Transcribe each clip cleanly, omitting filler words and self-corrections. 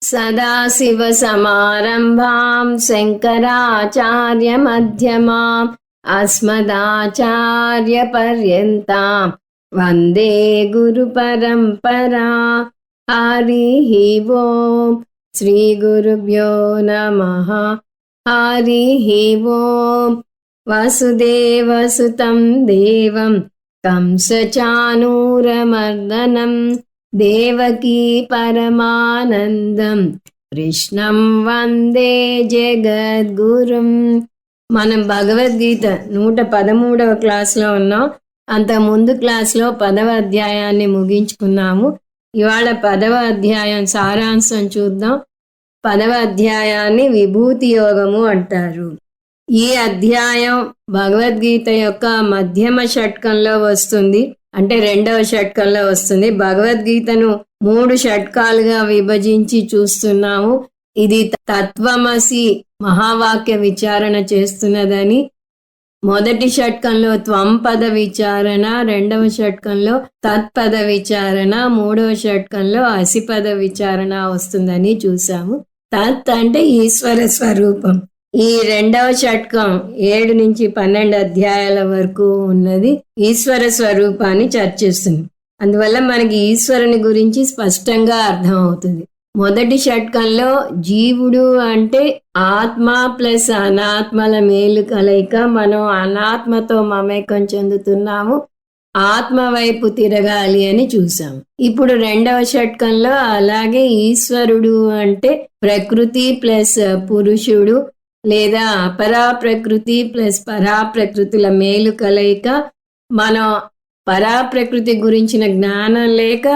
సదాశివసమారంభాం శంకరాచార్యమధ్యమాం అస్మదాచార్యపర్యంతాం వందే గురుపరంపరా. హరిః ఓం. శ్రీ గురుభ్యో నమః. హరిః ఓం. వసుదేవసుతం దేవం కంసచానూరమర్దనం దేవకీ పరమానందం కృష్ణం వందే జగద్గురుం. మనం భగవద్గీత 113వ క్లాస్లో ఉన్నాం. అంత ముందు క్లాస్లో 10వ అధ్యాయాన్ని ముగించుకున్నాము. ఇవాళ 10వ అధ్యాయం సారాంశం చూద్దాం. 10వ అధ్యాయాన్ని విభూతి యోగము అంటారు. ఈ అధ్యాయం భగవద్గీత యొక్క మధ్యమ షట్కంలో వస్తుంది, అంటే 2వ షట్కంలో వస్తుంది. భగవద్గీతను 3 షట్కాలుగా విభజించి చూస్తున్నాము. ఇది తత్వమసి మహావాక్య విచారణ చేస్తున్నదని. మొదటి షట్కంలో త్వం పద విచారణ, 2వ షట్కంలో తత్పద విచారణ, 3వ షట్కంలో అసిపద విచారణ వస్తుందని చూసాము. తత్ అంటే ఈశ్వర స్వరూపం. ఈ 2వ షట్కం 7 నుంచి 12 అధ్యాయాల వరకు ఉన్నది ఈశ్వర స్వరూపాన్ని చర్చిస్తుంది. అందువల్ల మనకి ఈశ్వరుని గురించి స్పష్టంగా అర్థమవుతుంది. మొదటి షట్కంలో జీవుడు అంటే ఆత్మ ప్లస్ అనాత్మల మేలు కలయిక. మనం అనాత్మతో మమేకం చెందుతున్నాము, ఆత్మ వైపు తిరగాలి అని చూసాం. ఇప్పుడు 2వ షట్కంలో అలాగే ఈశ్వరుడు అంటే ప్రకృతి ప్లస్ పురుషుడు లేదా అపరా ప్రకృతి ప్లస్ పరా ప్రకృతుల మేలు కలయిక. మనం పరా ప్రకృతి గురించిన జ్ఞానం లేక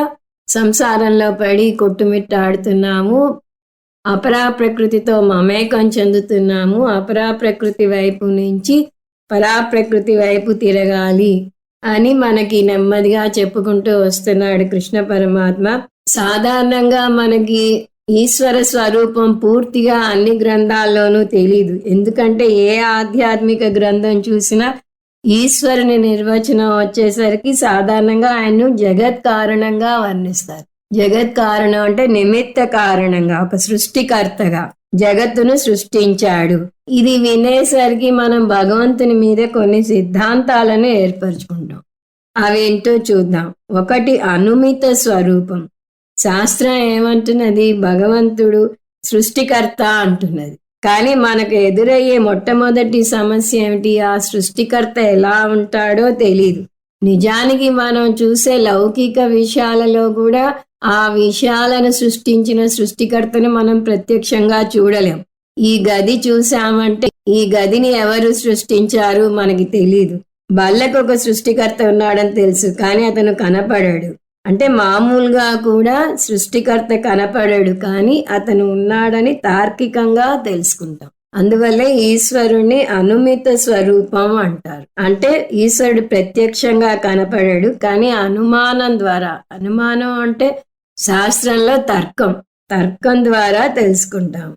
సంసారంలో పడి కొట్టుమిట్టాడుతున్నాము, అపరా ప్రకృతితో మమేకం చెందుతున్నాము. అపరా ప్రకృతి వైపు నుంచి పరా ప్రకృతి వైపు తిరగాలి అని మనకి నెమ్మదిగా చెప్పుకుంటూ వస్తున్నాడు కృష్ణ పరమాత్మ. సాధారణంగా మనకి ఈశ్వర స్వరూపం పూర్తిగా అన్ని గ్రంథాల్లోనూ తెలీదు. ఎందుకంటే ఏ ఆధ్యాత్మిక గ్రంథం చూసినా ఈశ్వరుని నిర్వచనం వచ్చేసరికి సాధారణంగా ఆయన్ను జగత్ కారణంగా వర్ణిస్తారు. జగత్ కారణం అంటే నిమిత్త కారణంగా, ఒక సృష్టికర్తగా జగత్తును సృష్టించాడు. ఇది వినేసరికి మనం భగవంతుని మీద కొన్ని సిద్ధాంతాలను ఏర్పరచుకుంటాం. అవేంటో చూద్దాం. ఒకటి అనుమిత స్వరూపం. శాస్త్రం ఏమంటున్నది? భగవంతుడు సృష్టికర్త అంటున్నది. కానీ మనకు ఎదురయ్యే మొట్టమొదటి సమస్య ఏమిటి? ఆ సృష్టికర్త ఎలా ఉంటాడో తెలీదు. నిజానికి మనం చూసే లౌకిక విషయాలలో కూడా ఆ విషయాలను సృష్టించిన సృష్టికర్తను మనం ప్రత్యక్షంగా చూడలేం. ఈ గది చూసామంటే ఈ గదిని ఎవరు సృష్టించారు మనకి తెలీదు. బల్లకు ఒక సృష్టికర్త ఉన్నాడని తెలుసు, కానీ అతను కనపడాడు. అంటే మామూలుగా కూడా సృష్టికర్త కనపడాడు, కానీ అతను ఉన్నాడని తార్కికంగా తెలుసుకుంటాం. అందువల్లే ఈశ్వరుణ్ణి అనుమిత స్వరూపం అంటారు. అంటే ఈశ్వరుడు ప్రత్యక్షంగా కనపడాడు, కానీ అనుమానం ద్వారా, అనుమానం అంటే శాస్త్రంలో తర్కం ద్వారా తెలుసుకుంటాం.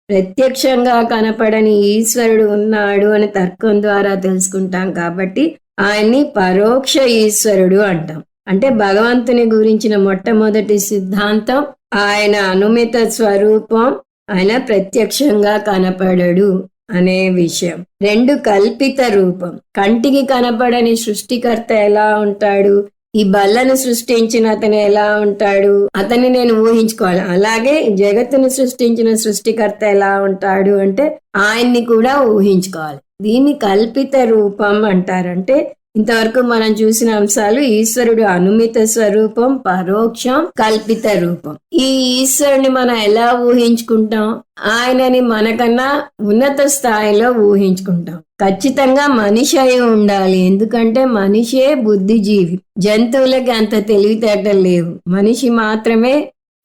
ప్రత్యక్షంగా కనపడని ఈశ్వరుడు ఉన్నాడు అని తర్కం ద్వారా తెలుసుకుంటాం. కాబట్టి ఆయన్ని పరోక్ష ఈశ్వరుడు అంటాం. అంటే భగవంతుని గురించిన మొట్టమొదటి సిద్ధాంతం ఆయన అనుమిత స్వరూపం, ఆయన ప్రత్యక్షంగా కనపడడు అనే విషయం. 2 కల్పిత రూపం. కంటికి కనపడని సృష్టికర్త ఎలా ఉంటాడు? ఈ బల్లను సృష్టించిన అతను ఎలా ఉంటాడు? అతన్ని నేను ఊహించుకోవాలి. అలాగే జగత్తును సృష్టించిన సృష్టికర్త ఎలా ఉంటాడు అంటే ఆయన్ని కూడా ఊహించుకోవాలి. దీన్ని కల్పిత రూపం అంటారంటే ఇంతవరకు మనం చూసిన అంశాలు ఈశ్వరుడు అనుమిత స్వరూపం, పరోక్షం, కల్పిత రూపం. ఈ ఈశ్వరుని మనం ఎలా ఊహించుకుంటాం? ఆయనని మనకన్నా ఉన్నత స్థాయిలో ఊహించుకుంటాం. ఖచ్చితంగా మనిషి అయి ఉండాలి. ఎందుకంటే మనిషే బుద్ధిజీవి. జంతువులకి అంత తెలివితేటలు లేవు. మనిషి మాత్రమే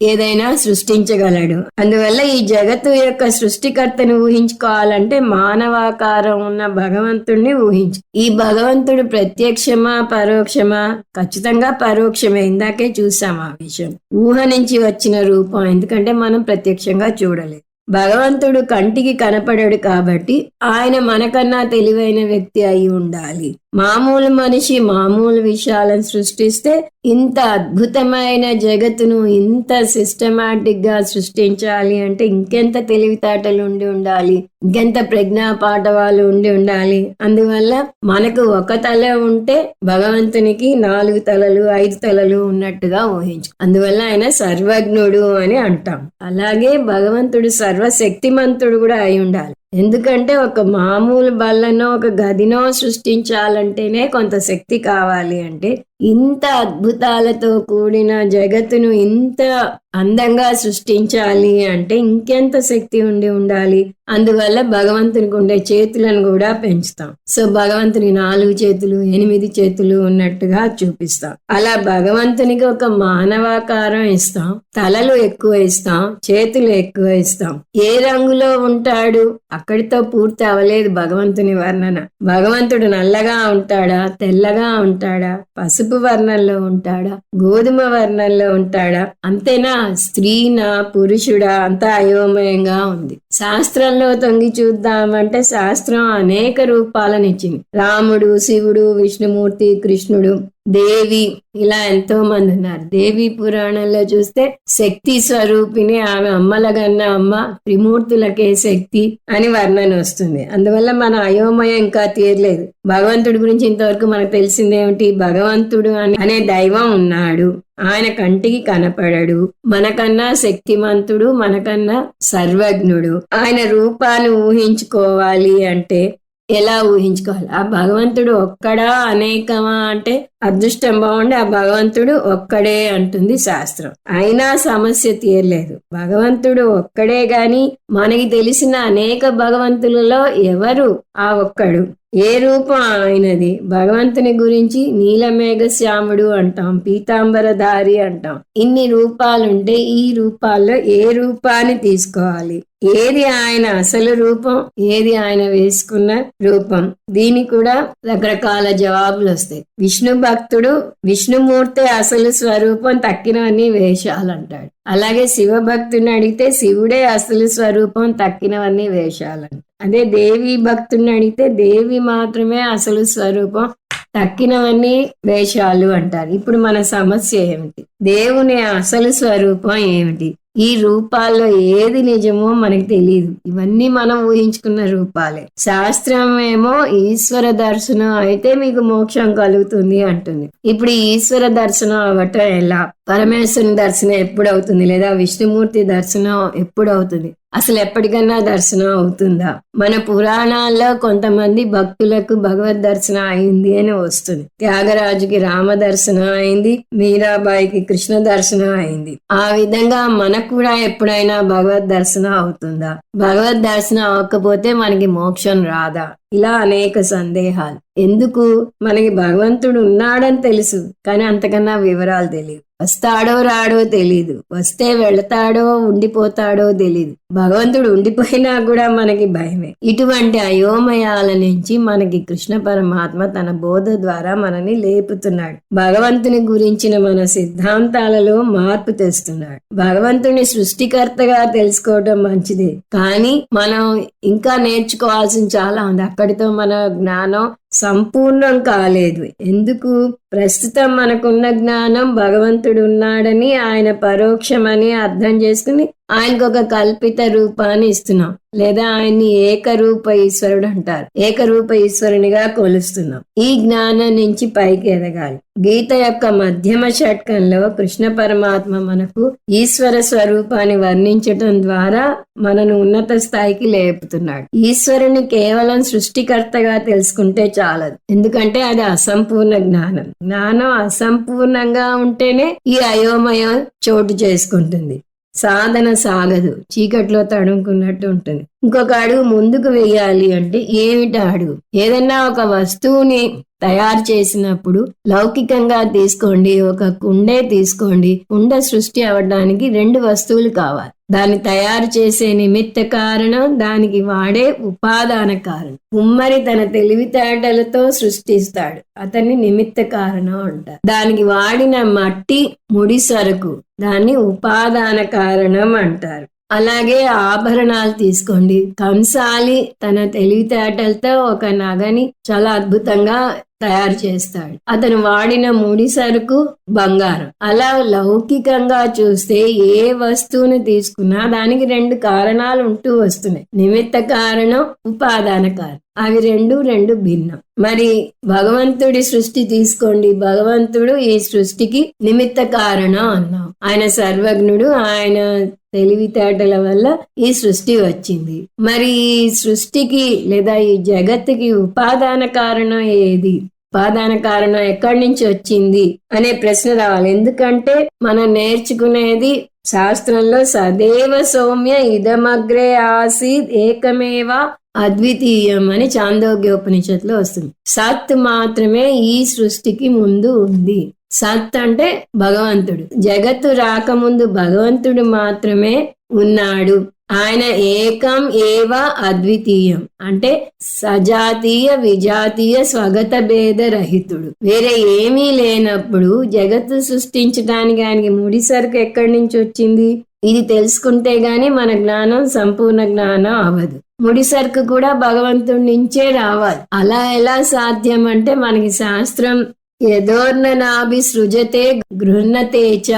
ఏదైనా సృష్టించగలడు. అందువల్ల ఈ జగత్తు యొక్క సృష్టికర్తను ఊహించుకోవాలంటే మానవాకారం ఉన్న భగవంతుడిని ఊహించు. ఈ భగవంతుడు ప్రత్యక్షమా పరోక్షమా? ఖచ్చితంగా పరోక్షమే. ఇందాకే చూసాం ఆ విషయం. ఊహ నుంచి వచ్చిన రూపం, ఎందుకంటే మనం ప్రత్యక్షంగా చూడలేదు. భగవంతుడు కంటికి కనపడడు కాబట్టి ఆయన మనకన్నా తెలివైన వ్యక్తి అయి ఉండాలి. మామూలు మనిషి మామూలు విషయాలను సృష్టిస్తే ఇంత అద్భుతమైన జగత్తును ఇంత సిస్టమాటిక్ గా సృష్టించాలి అంటే ఇంకెంత తెలివితేటలు ఉండి ఉండాలి, ఇంకెంత ప్రజ్ఞా పాఠవాలు ఉండి ఉండాలి. అందువల్ల మనకు ఒక తల ఉంటే భగవంతునికి 4 తలలు 5 తలలు ఉన్నట్టుగా ఊహించు. అందువల్ల ఆయన సర్వజ్ఞుడు అని అంటాం. అలాగే భగవంతుడు సర్వశక్తిమంతుడు కూడా అయి ఉండాలి. ఎందుకంటే ఒక మామూలు బల్లనో ఒక గదినో సృష్టించాలంటేనే కొంత శక్తి కావాలి. అంటే ఇంత అద్భుతాలతో కూడిన జగత్తును ఇంత అందంగా సృష్టించాలి అంటే ఇంకెంత శక్తి ఉండి ఉండాలి. అందువల్ల భగవంతునికి ఉండే చేతులను కూడా పెంచుతాం. సో భగవంతునికి 4 చేతులు 8 చేతులు ఉన్నట్టుగా చూపిస్తాం. అలా భగవంతునికి ఒక మానవాకారం ఇస్తాం, తలలు ఎక్కువ ఇస్తాం, చేతులు ఎక్కువ ఇస్తాం. ఏ రంగులో ఉంటాడు అక్కడితో పూర్తి అవ్వలేదు భగవంతుని వర్ణన. భగవంతుడు నల్లగా ఉంటాడా, తెల్లగా ఉంటాడా, పసుపు వర్ణంలో ఉంటాడా, గోధుమ వర్ణంలో ఉంటాడా, అంతేనా? స్త్రీనా పురుషుడా అంతా అయోమయంగా ఉంది. శాస్త్రంలో తొంగి చూద్దామంటే శాస్త్రం అనేక రూపాలను ఇచ్చింది. రాముడు, శివుడు, విష్ణుమూర్తి, కృష్ణుడు, దేవి, ఇలా ఎంతో మంది ఉన్నారు. దేవి పురాణంలో చూస్తే శక్తి స్వరూపిణి, ఆమె అమ్మలగన్న అమ్మ, త్రిమూర్తులకే శక్తి అని వర్ణన వస్తుంది. అందువల్ల మన అయోమయం ఇంకా తీరలేదు. భగవంతుడి గురించి ఇంతవరకు మనకు తెలిసిందేమిటి? భగవంతుడు అనే దైవం ఉన్నాడు, ఆయన కంటికి కనపడడు, మనకన్నా శక్తిమంతుడు, మనకన్నా సర్వజ్ఞుడు. ఆయన రూపాన్ని ఊహించుకోవాలి అంటే ఎలా ఊహించుకోవాలి? ఆ భగవంతుడు ఒక్కడా అనేకమా అంటే అదృష్టం బాగుండి ఆ భగవంతుడు ఒక్కడే అంటుంది శాస్త్రం. అయినా సమస్య తీరలేదు. భగవంతుడు ఒక్కడే గాని మనకి తెలిసిన అనేక భగవంతులలో ఎవరు ఆ ఒక్కడు? ఏ రూపం ఆయనది? భగవంతుని గురించి నీలమేఘ శ్యాముడు అంటాం, పీతాంబరధారి అంటాం. ఇన్ని రూపాలుంటే ఈ రూపాల్లో ఏ రూపాన్ని తీసుకోవాలి? ఏది ఆయన అసలు రూపం, ఏది ఆయన వేసుకున్న రూపం? దీనికి కూడా రకరకాల జవాబులు వస్తాయి. విష్ణు భక్తుడు విష్ణుమూర్తి అసలు స్వరూపం, తక్కినవన్నీ వేషాలు అంటాడు. అలాగే శివభక్తుని అడిగితే శివుడే అసలు స్వరూపం, తక్కినవన్నీ వేషాలంటాడు. అదే దేవి భక్తుని అడిగితే దేవి మాత్రమే అసలు స్వరూపం, తక్కినవన్నీ వేషాలు అంటారు. ఇప్పుడు మన సమస్య ఏమిటి? దేవుని అసలు స్వరూపం ఏమిటి? ఈ రూపాల్లో ఏది నిజమో మనకి తెలియదు. ఇవన్నీ మనం ఊహించుకున్న రూపాలే. శాస్త్రం ఏమో ఈశ్వర దర్శనం అయితే మీకు మోక్షం కలుగుతుంది అంటుంది. ఇప్పుడు ఈశ్వర దర్శనం అవ్వటం ఎలా? పరమేశ్వరుని దర్శనం ఎప్పుడు అవుతుంది? లేదా విష్ణుమూర్తి దర్శనం ఎప్పుడు అవుతుంది? అసలు ఎప్పటికన్నా దర్శనం అవుతుందా? మన పురాణాల్లో కొంతమంది భక్తులకు భగవద్ దర్శనం అయింది అని వస్తుంది. త్యాగరాజుకి రామ దర్శనం అయింది, మీరాబాయికి కృష్ణ దర్శనం అయింది. ఆ విధంగా మనకు కూడా ఎప్పుడైనా భగవద్ దర్శనం అవుతుందా? భగవద్ దర్శనం అవ్వకపోతే మనకి మోక్షం రాదా? ఇలా అనేక సందేహాలు. ఎందుకు? మనకి భగవంతుడు ఉన్నాడని తెలుసు, కానీ అంతకన్నా వివరాలు తెలియదు. వస్తాడో రాడో తెలీదు, వస్తే వెళతాడో ఉండిపోతాడో తెలీదు. భగవంతుడు ఉండిపోయినా కూడా మనకి భయమే. ఇటువంటి అయోమయాల నుంచి మనకి కృష్ణ పరమాత్మ తన బోధ ద్వారా మనని లేపుతున్నాడు. భగవంతుని గురించిన మన సిద్ధాంతాలలో మార్పు తెస్తున్నాడు. భగవంతుని సృష్టికర్తగా తెలుసుకోవడం మంచిదే, కానీ మనం ఇంకా నేర్చుకోవాల్సిన చాలా ఉంది. అక్కడితో మన జ్ఞానం సంపూర్ణం కాలేదు. ఎందుకు? ప్రస్తుతం మనకున్న జ్ఞానం భగవంతుడు ఉన్నాడని, ఆయన పరోక్షమని అర్థం చేసుకుని ఆయనకు ఒక కల్పిత రూపాన్ని ఇస్తున్నాం, లేదా ఆయన్ని ఏకరూప ఈశ్వరుడు అంటారు. ఏకరూప ఈశ్వరునిగా కొలుస్తున్నాం. ఈ జ్ఞానం నుంచి పైకి ఎదగాలి. గీత యొక్క మధ్యమ షట్కంలో కృష్ణ పరమాత్మ మనకు ఈశ్వర స్వరూపాన్ని వర్ణించటం ద్వారా మనను ఉన్నత స్థాయికి లేపుతున్నాడు. ఈశ్వరుని కేవలం సృష్టికర్తగా తెలుసుకుంటే చాలదు, ఎందుకంటే అది అసంపూర్ణ జ్ఞానం. జ్ఞానం అసంపూర్ణంగా ఉంటేనే ఈ అయోమయం చోటు చేసుకుంటుంది. సాధన సాగదు, చీకట్లో తడుముకున్నట్టు ఉంటుంది. ఇంకొక అడుగు ముందుకు వెయ్యాలి అంటే ఏమిటా అడుగు? ఏదన్నా ఒక వస్తువుని తయారు చేసినప్పుడు లౌకికంగా తీసుకోండి, ఒక కుండే తీసుకోండి. కుండ సృష్టి అవ్వడానికి 2 వస్తువులు కావాలి. దాన్ని తయారు చేసే నిమిత్త కారణం, దానికి వాడే ఉపాదాన కారణం. కుమ్మరి తన తెలివితేటలతో సృష్టిస్తాడు, అతన్ని నిమిత్త కారణం అంటారు. దానికి వాడిన మట్టి, ముడి సరుకు, దాన్ని ఉపాదాన కారణం అంటారు. అలాగే ఆభరణాలు తీసుకోండి. కంసాలి తన తెలివితేటలతో ఒక నగని చాలా అద్భుతంగా తయారు చేస్తాడు. అతను వాడిన ముడి సరుకు బంగారం. అలా లౌకికంగా చూస్తే ఏ వస్తువుని తీసుకున్నా దానికి రెండు కారణాలు ఉంటూ వస్తున్నాయి. నిమిత్త కారణం, ఉపాదాన కారణం. అవి రెండు భిన్నం. మరి భగవంతుడి సృష్టి తీసుకోండి. భగవంతుడు ఈ సృష్టికి నిమిత్త కారణం అన్నాం. ఆయన సర్వజ్ఞుడు. ఆయన తెలివితేటల వల్ల ఈ సృష్టి వచ్చింది. మరి ఈ సృష్టికి లేదా ఈ జగత్తుకి ఉపాదాన కారణం ఏది? ఉపాదాన కారణం ఎక్కడి నుంచి వచ్చింది అనే ప్రశ్న రావాలి. ఎందుకంటే మనం నేర్చుకునేది శాస్త్రంలో సదేవ సౌమ్య ఇదమగ్రే ఆసీద్ ఏకమేవ అద్వితీయం అని చాందోగ్యోపనిషత్తులో వస్తుంది. సత్ మాత్రమే ఈ సృష్టికి ముందు ఉంది. సత్ అంటే భగవంతుడు. జగత్తు రాకముందు భగవంతుడు మాత్రమే ఉన్నాడు. ఆయన ఏకం ఏవ అద్వితీయం అంటే సజాతీయ విజాతీయ స్వగత భేద రహితుడు. వేరే ఏమీ లేనప్పుడు జగత్తు సృష్టించడానికి ఆయనకి ముడి సరుకు ఎక్కడి నుంచి వచ్చింది? ఇది తెలుసుకుంటే గాని మన జ్ఞానం సంపూర్ణ జ్ఞానం అవదు. ముడి సరుకు కూడా భగవంతుడి నుంచే రావాలి. అలా ఎలా సాధ్యం అంటే మనకి శాస్త్రం యదోర్ణనాభి సృజతే గృహ్ణతేచ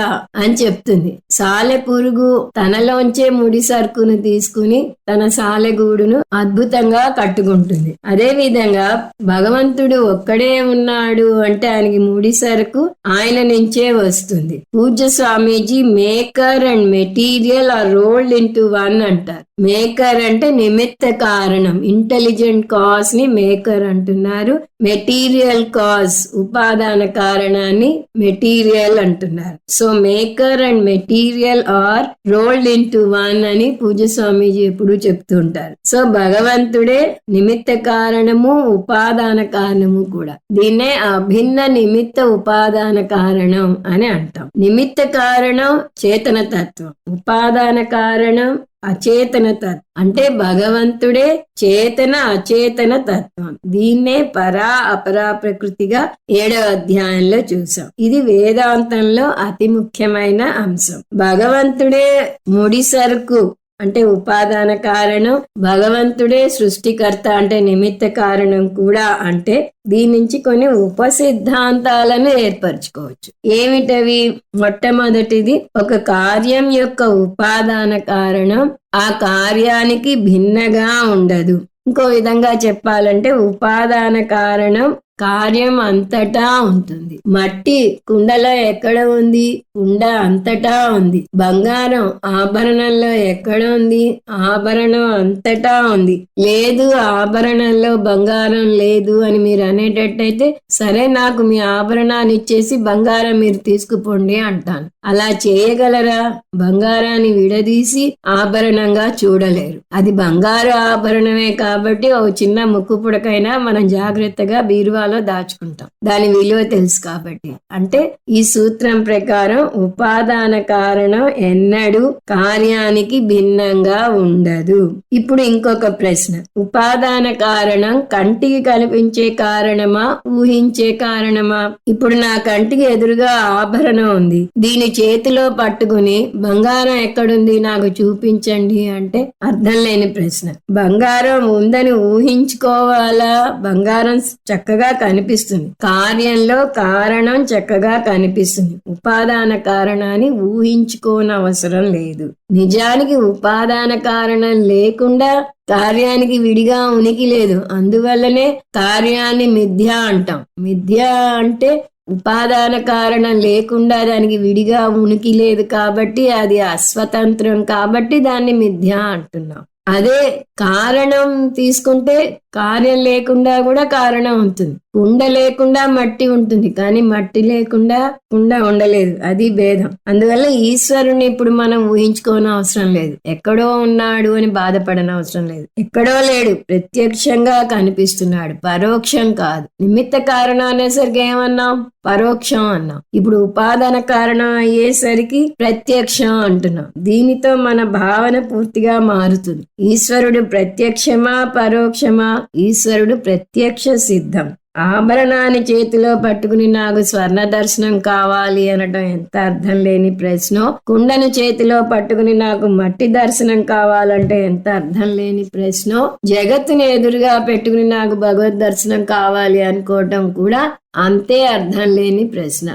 అని చెప్తుంది. సాలె పురుగు తనలోంచే ముడి సరుకును తీసుకుని తన సాలెగూడును అద్భుతంగా కట్టుకుంటుంది. అదే విధంగా భగవంతుడు ఒక్కడే ఉన్నాడు అంటే ఆయనకి ముడి సరుకు ఆయన నుంచే వస్తుంది. పూజ్య Swamiji maker and material are rolled into one అంటారు. మేకర్ అంటే నిమిత్త కారణం, ఇంటెలిజెంట్ కాజ్ ని మేకర్ అంటున్నారు. మెటీరియల్ కాజ్ ఉపాదాన కారణాన్ని మెటీరియల్ అంటున్నారు. So maker and material are rolled into one అని పూజ్య స్వామీజీ ఎప్పుడు చెప్తుంటారు. సో భగవంతుడే నిమిత్త కారణము ఉపాదాన కారణము కూడా. దీన్నే అభిన్న నిమిత్త ఉపాదాన కారణం అని అంటాం. నిమిత్త కారణం చేతన తత్వం, ఉపాదాన కారణం అచేతన తత్వం. అంటే భగవంతుడే చేతన అచేతన తత్వం. దీన్నే పరా అపరా ప్రకృతిగా 7వ అధ్యాయంలో చూసాం. ఇది వేదాంతంలో అతి ముఖ్యమైన అంశం. భగవంతుడే ముడి సరుకు అంటే ఉపాదాన కారణం, భగవంతుడే సృష్టికర్త అంటే నిమిత్త కారణం కూడా. అంటే దీని నుంచి కొన్ని ఉపసిద్ధాంతాలను ఏర్పరచుకోవచ్చు. ఏమిటవి? మొట్టమొదటిది, ఒక కార్యం యొక్క ఉపాదాన కారణం ఆ కార్యానికి భిన్నగా ఉండదు. ఇంకో విధంగా చెప్పాలంటే ఉపాదాన కారణం కార్యం అంతటా ఉంటుంది. మట్టి కుండలో ఎక్కడ ఉంది? కుండ అంతటా ఉంది. బంగారం ఆభరణంలో ఎక్కడ ఉంది? ఆభరణం అంతటా ఉంది. లేదు ఆభరణంలో బంగారం లేదు అని మీరు అనేటట్టయితే సరే నాకు మీ ఆభరణాన్ని ఇచ్చేసి బంగారం మీరు తీసుకుపోండి అంటాను. అలా చేయగలరా? బంగారాన్ని విడదీసి ఆభరణంగా చూడలేరు. అది బంగారు ఆభరణమే కాబట్టి ఒక చిన్న ముక్కు పుడకైనా మనం జాగ్రత్తగా బీరువాలో దాచుకుంటాం, దాని విలువ తెలుసు కాబట్టి. అంటే ఈ సూత్రం ప్రకారం ఉపాదాన కారణం ఎన్నడూ కార్యానికి భిన్నంగా ఉండదు. ఇప్పుడు ఇంకొక ప్రశ్న, ఉపాదాన కారణం కంటికి కనిపించే కారణమా ఊహించే కారణమా? ఇప్పుడు నా కంటికి ఎదురుగా ఆభరణం ఉంది, దీని చేతిలో పట్టుకుని బంగారం ఎక్కడుంది నాకు చూపించండి అంటే అర్థం లేని ప్రశ్న. బంగారం ఉందని ఊహించుకోవాలా? బంగారం చక్కగా కనిపిస్తుంది, కార్యంలో కారణం చక్కగా కనిపిస్తుంది. ఉపాదాన కారణాన్ని ఊహించుకోనవసరం లేదు. నిజానికి ఉపాదాన కారణం లేకుండా కార్యానికి విడిగా ఉనికి లేదు. అందువల్లనే కార్యాన్ని మిథ్య అంటాం. మిథ్య అంటే ఉపాదాన కారణం లేకుండా దానికి విడిగా ఉనికి లేదు కాబట్టి అది అస్వతంత్రం, కాబట్టి దాన్ని మిథ్య అంటున్నాం. అదే కారణం తీసుకుంటే కార్యం లేకుండా కూడా కారణం ఉంటుంది. కుండ లేకుండా మట్టి ఉంటుంది, కానీ మట్టి లేకుండా కుండ ఉండలేదు. అది భేదం. అందువల్ల ఈశ్వరుని ఇప్పుడు మనం ఊహించుకోని అవసరం లేదు. ఎక్కడో ఉన్నాడు అని బాధపడని అవసరం లేదు. ఎక్కడో లేడు, ప్రత్యక్షంగా కనిపిస్తున్నాడు, పరోక్షం కాదు. నిమిత్త కారణం అనేసరికి ఏమన్నాం? పరోక్షం అన్నాం. ఇప్పుడు ఉపాదాన కారణం అయ్యేసరికి ప్రత్యక్షం అంటున్నాం. దీనితో మన భావన పూర్తిగా మారుతుంది. ఈశ్వరుడు ప్రత్యక్షమా పరోక్షమా? ఈశ్వరుడు ప్రత్యక్ష సిద్ధం. ఆభరణాన్ని చేతిలో పట్టుకుని నాకు స్వర్ణ దర్శనం కావాలి అనటం ఎంత అర్థం లేని ప్రశ్న. కుండను చేతిలో పట్టుకుని నాకు మట్టి దర్శనం కావాలంటే ఎంత అర్థం లేని ప్రశ్న. జగత్తుని ఎదురుగా పెట్టుకుని నాకు భగవద్ దర్శనం కావాలి అనుకోవటం కూడా అంతే అర్థం లేని ప్రశ్న.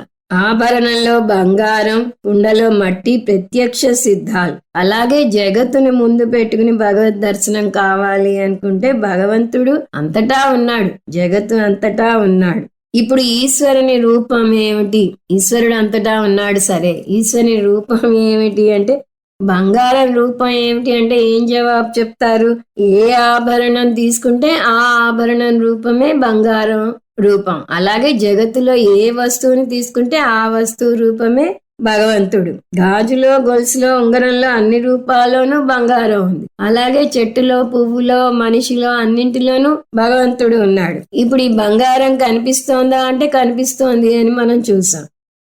ఆభరణంలో బంగారం, కుండలో మట్టి ప్రత్యక్ష సిద్ధాలు. అలాగే జగత్తుని ముందు పెట్టుకుని భగవద్ దర్శనం కావాలి అనుకుంటే భగవంతుడు అంతటా ఉన్నాడు, జగత్తు అంతటా ఉన్నాడు. ఇప్పుడు ఈశ్వరుని రూపం ఏమిటి? ఈశ్వరుడు అంతటా ఉన్నాడు సరే, ఈశ్వరుని రూపం ఏమిటి అంటే బంగారం రూపం ఏమిటి అంటే ఏం జవాబు చెప్తారు? ఏ ఆభరణం తీసుకుంటే ఆ ఆభరణం రూపమే బంగారం రూపం. అలాగే జగత్తులో ఏ వస్తువుని తీసుకుంటే ఆ వస్తువు రూపమే భగవంతుడు. గాజులో, గొలుసులో, ఉంగరంలో అన్ని రూపాల్లోనూ బంగారం ఉంది. అలాగే చెట్టులో, పువ్వులో, మనిషిలో అన్నింటిలోనూ భగవంతుడు ఉన్నాడు. ఇప్పుడు ఈ బంగారం కనిపిస్తోందా అంటే కనిపిస్తోంది అని మనం చూసాం.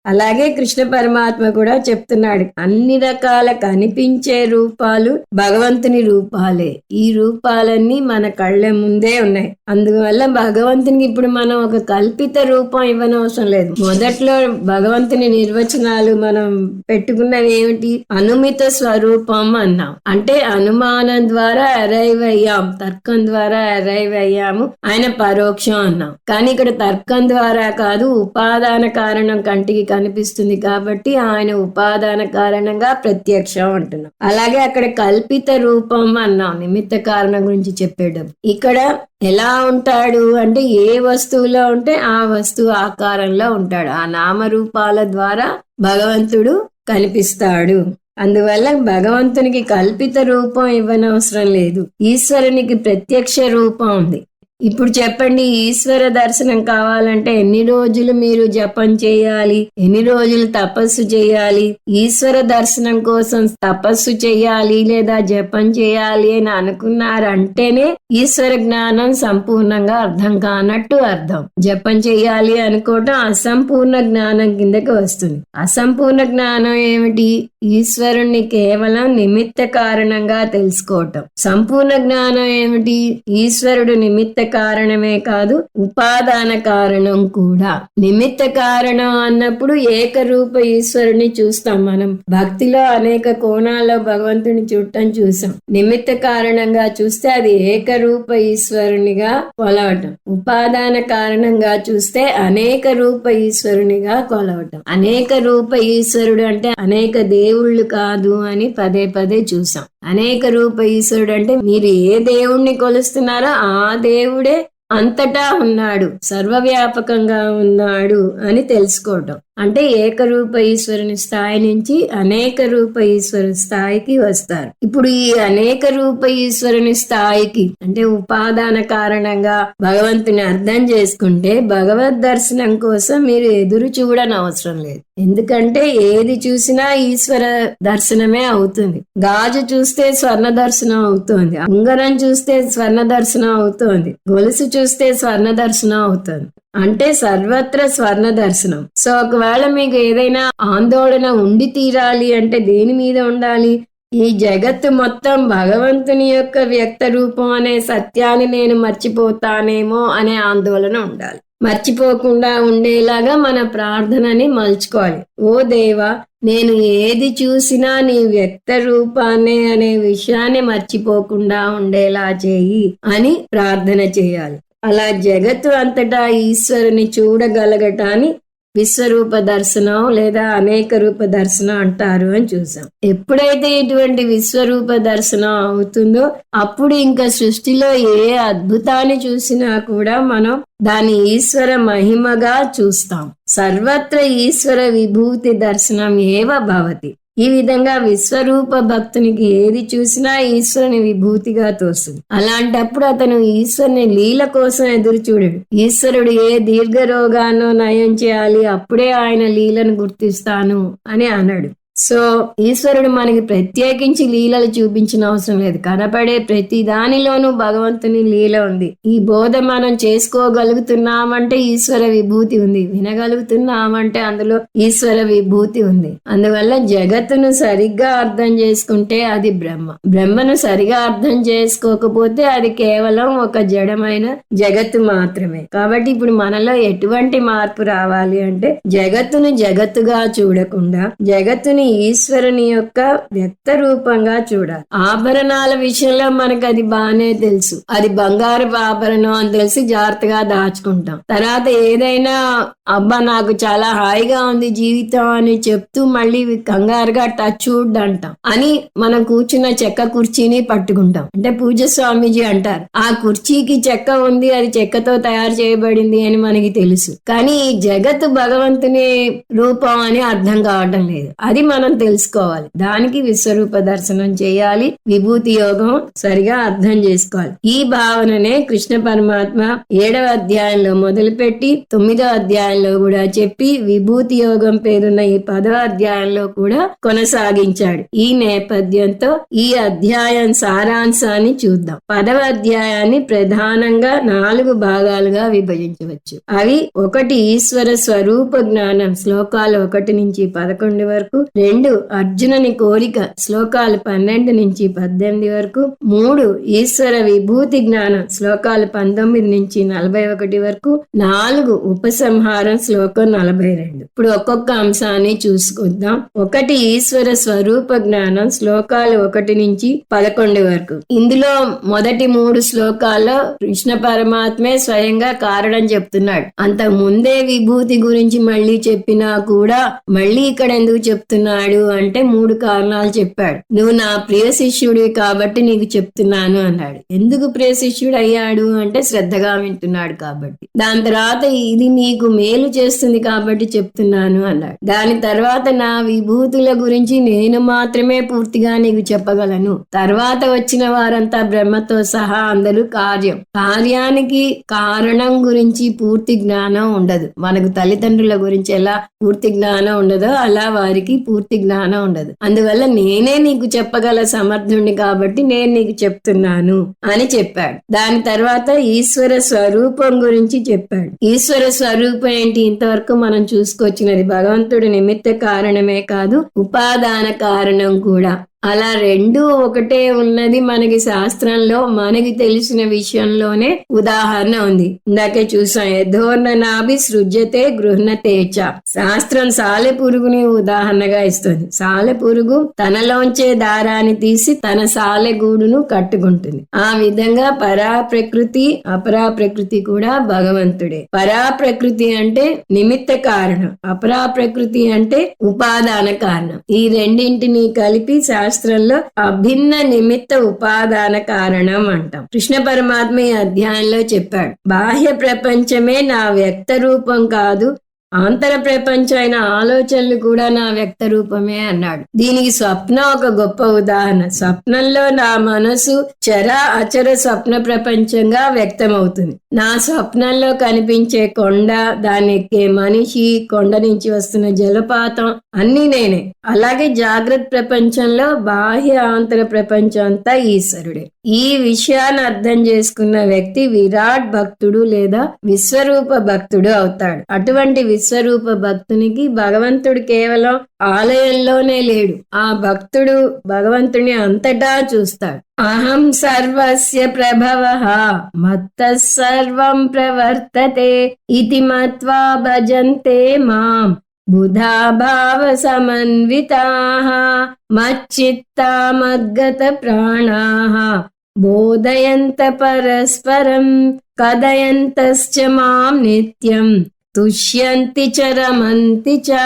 అలాగే కృష్ణ పరమాత్మ కూడా చెప్తున్నాడు, అన్ని రకాల కనిపించే రూపాలు భగవంతుని రూపాలే. ఈ రూపాలన్నీ మన కళ్ళ ముందే ఉన్నాయి. అందువల్ల భగవంతునికి ఇప్పుడు మనం ఒక కల్పిత రూపం ఇవ్వనవసరం లేదు. మొదట్లో భగవంతుని నిర్వచనాలు మనం పెట్టుకున్నవి ఏమిటి? అనుమిత స్వరూపం అన్నాం. అంటే అనుమానం ద్వారా అరైవ్ అయ్యాం, తర్కం ద్వారా అరైవ్ అయ్యాము, ఆయన పరోక్షం అన్నాం. కానీ ఇక్కడ తర్కం ద్వారా కాదు, ఉపాదాన కారణం కంటికి కనిపిస్తుంది కాబట్టి ఆయన ఉపాదాన కారణంగా ప్రత్యక్షం అంటున్నాం. అలాగే అక్కడ కల్పిత రూపం అన్నాం, నిమిత్త కారణం గురించి చెప్పేటప్పుడు. ఇక్కడ ఎలా ఉంటాడు అంటే ఏ వస్తువులో ఉంటే ఆ వస్తువు ఆకారంలో ఉంటాడు. ఆ నామరూపాల ద్వారా భగవంతుడు కనిపిస్తాడు. అందువల్ల భగవంతునికి కల్పిత రూపం ఇవ్వనవసరం లేదు. ఈశ్వరునికి ప్రత్యక్ష రూపం ఉంది. ఇప్పుడు చెప్పండి, ఈశ్వర దర్శనం కావాలంటే ఎన్ని రోజులు మీరు జపం చేయాలి, ఎన్ని రోజులు తపస్సు చేయాలి? ఈశ్వర దర్శనం కోసం తపస్సు చేయాలి లేదా జపం చేయాలి అని అనుకున్నారంటేనే ఈశ్వర జ్ఞానం సంపూర్ణంగా అర్థం కానట్టు అర్థం. జపం చేయాలి అనుకోవటం అసంపూర్ణ జ్ఞానం కిందకి వస్తుంది. అసంపూర్ణ జ్ఞానం ఏమిటి? ఈశ్వరుణ్ణి కేవలం నిమిత్త కారణంగా తెలుసుకోవటం. సంపూర్ణ జ్ఞానం ఏమిటి? ఈశ్వరుడు నిమిత్త కారణమే కాదు, ఉపాదాన కారణం కూడా. నిమిత్త కారణం అన్నప్పుడు ఏకరూప ఈశ్వరుని చూస్తాం. మనం భక్తిలో అనేక కోణాల్లో భగవంతుని చూడటం చూసాం. నిమిత్త కారణంగా చూస్తే అది ఏకరూప ఈశ్వరునిగా కొలవటం. ఉపాదాన కారణంగా చూస్తే అనేక రూప ఈశ్వరునిగా కొలవటం. అనేక రూప ఈశ్వరుడు అంటే అనేక దేవుళ్ళు కాదు అని పదే పదే చూసాం. అనేక రూప ఈశ్వరుడు అంటే మీరు ఏ దేవుణ్ణి కొలుస్తున్నారో ఆ దేవుడే అంతటా ఉన్నాడు, సర్వవ్యాపకంగా ఉన్నాడు అని తెలుసుకోవటం. అంటే ఏకరూప ఈశ్వరుని స్థాయి నుంచి అనేక రూప ఈశ్వరుని స్థాయికి వస్తారు. ఇప్పుడు ఈ అనేక రూప ఈశ్వరుని స్థాయికి అంటే ఉపాదాన కారణంగా భగవంతుని అర్థం చేసుకుంటే భగవద్ దర్శనం కోసం మీరు ఎదురు చూడనవసరం లేదు. ఎందుకంటే ఏది చూసినా ఈశ్వర దర్శనమే అవుతుంది. గాజు చూస్తే స్వర్ణ దర్శనం అవుతోంది, ఉంగరం చూస్తే స్వర్ణ దర్శనం అవుతోంది, గొలుసు చూస్తే స్వర్ణ దర్శనం అవుతుంది. అంటే సర్వత్ర స్వర్ణ దర్శనం. సో ఒకవేళ మీకు ఏదైనా ఆందోళన ఉండి తీరాలి అంటే దేని మీద ఉండాలి? ఈ జగత్తు మొత్తం భగవంతుని యొక్క వ్యక్త రూపం అనే సత్యాన్ని నేను మర్చిపోతానేమో అనే ఆందోళన ఉండాలి. మర్చిపోకుండా ఉండేలాగా మన ప్రార్థనని మలుచుకోవాలి. ఓ దేవా, నేను ఏది చూసినా నీ వ్యక్త రూపాన్నే అనే విషయాన్ని మర్చిపోకుండా ఉండేలా చేయి అని ప్రార్థన చేయాలి. అలా జగత్తు అంతటా ఈశ్వరుని చూడగలగటాన్ని విశ్వరూప దర్శనం లేదా అనేక రూప దర్శనం అంటారు అని చూసాం. ఎప్పుడైతే ఇటువంటి విశ్వరూప దర్శనం అవుతుందో అప్పుడు ఇంకా సృష్టిలో ఏ అద్భుతాన్ని చూసినా కూడా మనం దాని ఈశ్వర మహిమగా చూస్తాం. సర్వత్ర ఈశ్వర విభూతి దర్శనం ఏవ భవతి. ఈ విధంగా విశ్వరూప భక్తునికి ఏది చూసినా ఈశ్వరుని విభూతిగా తోస్తుంది. అలాంటప్పుడు అతను ఈశ్వరుని లీల కోసం ఎదురు చూడడు. ఈశ్వరుడు ఏ దీర్ఘ రోగాన్నో నయం చేయాలి, అప్పుడే ఆయన లీలను గుర్తిస్తాను అని అన్నాడు. సో ఈశ్వరుడు మనకి ప్రత్యేకించి లీలలు చూపించిన అవసరం లేదు. కనపడే ప్రతి దానిలోనూ భగవంతుని లీల ఉంది. ఈ బోధ మనం చేసుకోగలుగుతున్నామంటే ఈశ్వర విభూతి ఉంది, వినగలుగుతున్నామంటే అందులో ఈశ్వర విభూతి ఉంది. అందువల్ల జగత్తును సరిగ్గా అర్థం చేసుకుంటే అది బ్రహ్మ, బ్రహ్మను సరిగా అర్థం చేసుకోకపోతే అది కేవలం ఒక జడమైన జగత్తు మాత్రమే. కాబట్టి ఇప్పుడు మనలో ఎటువంటి మార్పు రావాలి అంటే జగత్తును జగత్తుగా చూడకుండా జగత్తుని ఈశ్వరుని యొక్క వ్యక్త రూపంగా చూడాలి. ఆభరణాల విషయంలో మనకు అది బాగానే తెలుసు, అది బంగారపు ఆభరణం అని తెలిసి జాగ్రత్తగా దాచుకుంటాం. తర్వాత ఏదైనా అబ్బా నాకు చాలా హాయిగా ఉంది జీవితం అని చెప్తూ మళ్ళీ కంగారుగా టచ్వుడ్ అంటాం అని మనం కూర్చున్న చెక్క కుర్చీని పట్టుకుంటాం. అంటే పూజ స్వామీజీ అంటారు ఆ కుర్చీకి చెక్క ఉంది, అది చెక్కతో తయారు చేయబడింది అని మనకి తెలుసు. కానీ ఈ జగత్తు భగవంతుని రూపం అని అర్థం కావటం లేదు. అది మనం తెలుసుకోవాలి. దానికి విశ్వరూప దర్శనం చేయాలి, విభూతి యోగం సరిగా అర్థం చేసుకోవాలి. ఈ భావననే కృష్ణ పరమాత్మ 7వ అధ్యాయంలో మొదలుపెట్టి 9వ అధ్యాయంలో కూడా చెప్పి విభూతి యోగం పేరున్న ఈ 10వ అధ్యాయంలో కూడా కొనసాగించాడు. ఈ నేపథ్యంతో ఈ అధ్యాయం సారాంశాన్ని చూద్దాం. 10వ అధ్యాయాన్ని ప్రధానంగా 4 భాగాలుగా విభజించవచ్చు. అవి 1 ఈశ్వర స్వరూప జ్ఞానం శ్లోకాలు 1 నుంచి 11 వరకు, 2 అర్జునుని కోరిక శ్లోకాలు 12 నుంచి 18 వరకు, 3 ఈశ్వర విభూతి జ్ఞానం శ్లోకాలు 19 నుంచి 41 వరకు, 4 ఉపసంహారం శ్లోకం 42. ఇప్పుడు ఒక్కొక్క అంశాన్ని చూసుకుందాం. 1 ఈశ్వర స్వరూప జ్ఞానం శ్లోకాలు 1 నుంచి 11 వరకు. ఇందులో మొదటి 3 శ్లోకాల్లో కృష్ణ పరమాత్మే స్వయంగా కారణం చెప్తున్నాడు. అంత ముందే విభూతి గురించి మళ్ళీ చెప్పినా కూడా మళ్ళీ ఇక్కడ ఎందుకు చెప్తున్నాడు అంటే 3 కారణాలు చెప్పాడు. నువ్వు నా ప్రియ శిష్యుడివి కాబట్టి నీకు చెప్తున్నాను అన్నాడు. ఎందుకు ప్రియ శిష్యుడు అయ్యాడు అంటే శ్రద్ధగా వింటున్నాడు కాబట్టి. దాని తర్వాత ఇది నీకు మేలు చేస్తుంది కాబట్టి చెప్తున్నాను అన్నాడు. దాని తర్వాత నా విభూతుల గురించి నేను మాత్రమే పూర్తిగా నీకు చెప్పగలను. తర్వాత వచ్చిన వారంతా బ్రహ్మతో సహా అందరూ కార్యానికి కారణం గురించి పూర్తి జ్ఞానం ఉండదు. మనకు తల్లిదండ్రుల గురించి ఎలా పూర్తి జ్ఞానం ఉండదో అలా వారికి పూర్తి జ్ఞానం ఉండదు. అందువల్ల నేనే నీకు చెప్పగల సమర్థుణ్ణి కాబట్టి నేను నీకు చెప్తున్నాను అని చెప్పాడు. దాని తర్వాత ఈశ్వర స్వరూపం గురించి చెప్పాడు. ఈశ్వర స్వరూపం ఏంటి? ఇంతవరకు మనం చూసుకొచ్చినది భగవంతుడు నిమిత్త కారణమే కాదు, ఉపాదాన కారణం కూడా. అలా 2 ఒకటే ఉన్నది మనకి శాస్త్రంలో మనకి తెలిసిన విషయంలోనే ఉదాహరణ ఉంది. ఇందాకే చూసాం, యథోర్ణనాభి సృజ్యతే గృహ్ణతేచ. శాస్త్రం సాలెపురుగుని ఉదాహరణగా ఇస్తుంది. సాలెపురుగు తనలోంచే దారాన్ని తీసి తన సాలెగూడును కట్టుకుంటుంది. ఆ విధంగా పరాప్రకృతి అపరాప్రకృతి కూడా భగవంతుడే. పరాప్రకృతి అంటే నిమిత్త కారణం, అపరాప్రకృతి అంటే ఉపాదాన కారణం. ఈ రెండింటిని కలిపి శాస్త్రంలో అభిన్న నిమిత్త ఉపాదాన కారణం అంటాం. కృష్ణ పరమాత్మ ఈ అధ్యాయంలో చెప్పాడు, బాహ్య ప్రపంచమే నా వ్యక్త రూపం కాదు, ఆంతర ప్రపంచం అయిన ఆలోచనలు కూడా నా వ్యక్త రూపమే అన్నాడు. దీనికి స్వప్నం ఒక గొప్ప ఉదాహరణ. స్వప్నంలో నా మనసు చర అచర స్వప్న ప్రపంచంగా వ్యక్తమవుతుంది. నా స్వప్నంలో కనిపించే కొండ, దాన్ని ఎక్కే మనిషి, కొండ నుంచి వస్తున్న జలపాతం అన్నీ నేనే. అలాగే జాగ్రత్త ప్రపంచంలో బాహ్య ఆంతర ప్రపంచం అంతా ఈశ్వరుడే. ఈ విషయాన్ని అర్థం చేసుకున్న వ్యక్తి విరాట్ భక్తుడు లేదా విశ్వరూప భక్తుడు అవుతాడు. అటువంటి విశ్వరూప భక్తునికి భగవంతుడు కేవలం ఆలయంలోనే లేడు. ఆ భక్తుడు భగవంతుని అంతటా చూస్తాడు. అహం సర్వస్య ప్రభవః మత్తః సర్వం ప్రవర్తతే ఇతి మత్వా భజంతే మాం బుధా భావ సమన్వితాః మచ్చిత్తా మద్గత ప్రాణాః బోధయంత పరస్పరం కథయంతశ్చ మాం నిత్యం తుష్యంతి చ రమంతి చ.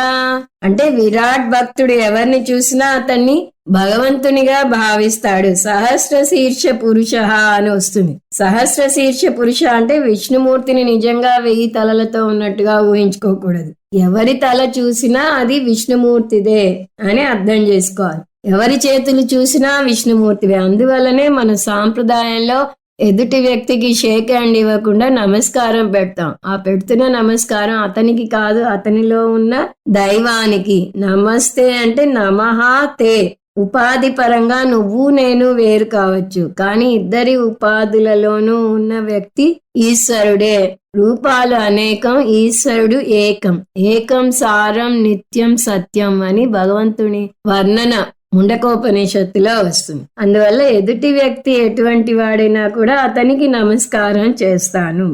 అంటే విరాట్ భక్తుడు ఎవరిని చూసినా అతన్ని భగవంతునిగా భావిస్తాడు. సహస్ర శీర్ష పురుష అని వస్తుంది. సహస్ర శీర్ష పురుష అంటే విష్ణుమూర్తిని నిజంగా 1000 తలలతో ఉన్నట్టుగా ఊహించుకోకూడదు. ఎవరి తల చూసినా అది విష్ణుమూర్తిదే అని అర్థం చేసుకోవాలి. ఎవరి చేతులు చూసినా విష్ణుమూర్తివే. అందువల్లనే మన సాంప్రదాయంలో ఎదుటి వ్యక్తికి షేక్ హ్యాండ్ ఇవ్వకుండా నమస్కారం పెడతాం. ఆ పెడుతున్న నమస్కారం అతనికి కాదు, అతనిలో ఉన్న దైవానికి. నమస్తే అంటే నమః తే. ఉపాధి పరంగా నువ్వు నేను వేరు కావచ్చు, కానీ ఇద్దరి ఉపాధులలోనూ ఉన్న వ్యక్తి ఈశ్వరుడే. రూపాలు అనేకం, ఈశ్వరుడు ఏకం. ఏకం సారం నిత్యం సత్యం అని భగవంతుని వర్ణన ముండకోపనిషత్తులో వస్తుంది. అందువల్ల ఎదుటి వ్యక్తి ఎటువంటి వాడైనా కూడా అతనికి నమస్కారం చేస్తాను.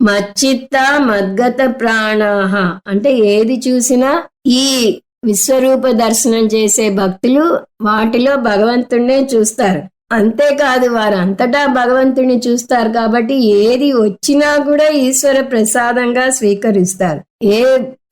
మచ్చిత్త మద్గత ప్రాణాహ అంటే ఏది చూసినా ఈ విశ్వరూప దర్శనం చేసే భక్తులు వాటిలో భగవంతుణ్ణే చూస్తారు. అంతేకాదు వారంతటా భగవంతుని చూస్తారు కాబట్టి ఏది వచ్చినా కూడా ఈశ్వర ప్రసాదంగా స్వీకరిస్తారు. ఏ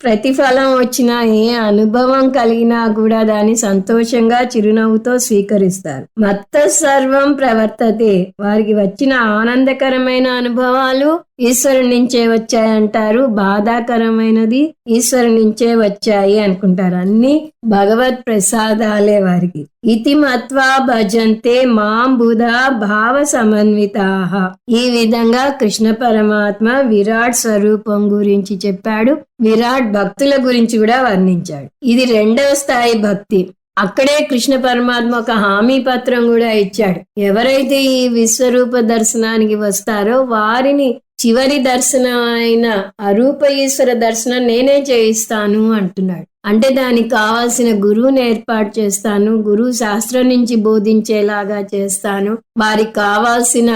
ప్రతిఫలం వచ్చినా, ఏ అనుభవం కలిగినా కూడా దాన్ని సంతోషంగా చిరునవ్వుతో స్వీకరిస్తారు. మత్త సర్వం ప్రవర్తతే. వారికి వచ్చిన ఆనందకరమైన అనుభవాలు ఈశ్వరుడి నుంచే వచ్చాయంటారు, బాధాకరమైనది ఈశ్వరుడి నుంచే వచ్చాయి అనుకుంటారు. అన్ని భగవత్ ప్రసాదాలే వారికి. ఇతి మత్వా భజంతే మాం బుధా భావ సమన్వితాః. ఈ విధంగా కృష్ణ పరమాత్మ విరాట్ స్వరూపం గురించి చెప్పాడు, విరాట్ భక్తుల గురించి కూడా వర్ణించాడు. ఇది 2వ స్థాయి భక్తి. అక్కడే కృష్ణ పరమాత్మ ఒక హామీ పత్రం కూడా ఇచ్చాడు. ఎవరైతే ఈ విశ్వరూప దర్శనానికి వస్తారో వారిని చివరి దర్శనం అయిన అరూప ఈశ్వర దర్శనం నేనే చేయిస్తాను అంటున్నాడు. అంటే దానికి కావాల్సిన గురువుని ఏర్పాటు చేస్తాను, గురువు శాస్త్రం నుంచి బోధించేలాగా చేస్తాను, వారికి కావాల్సిన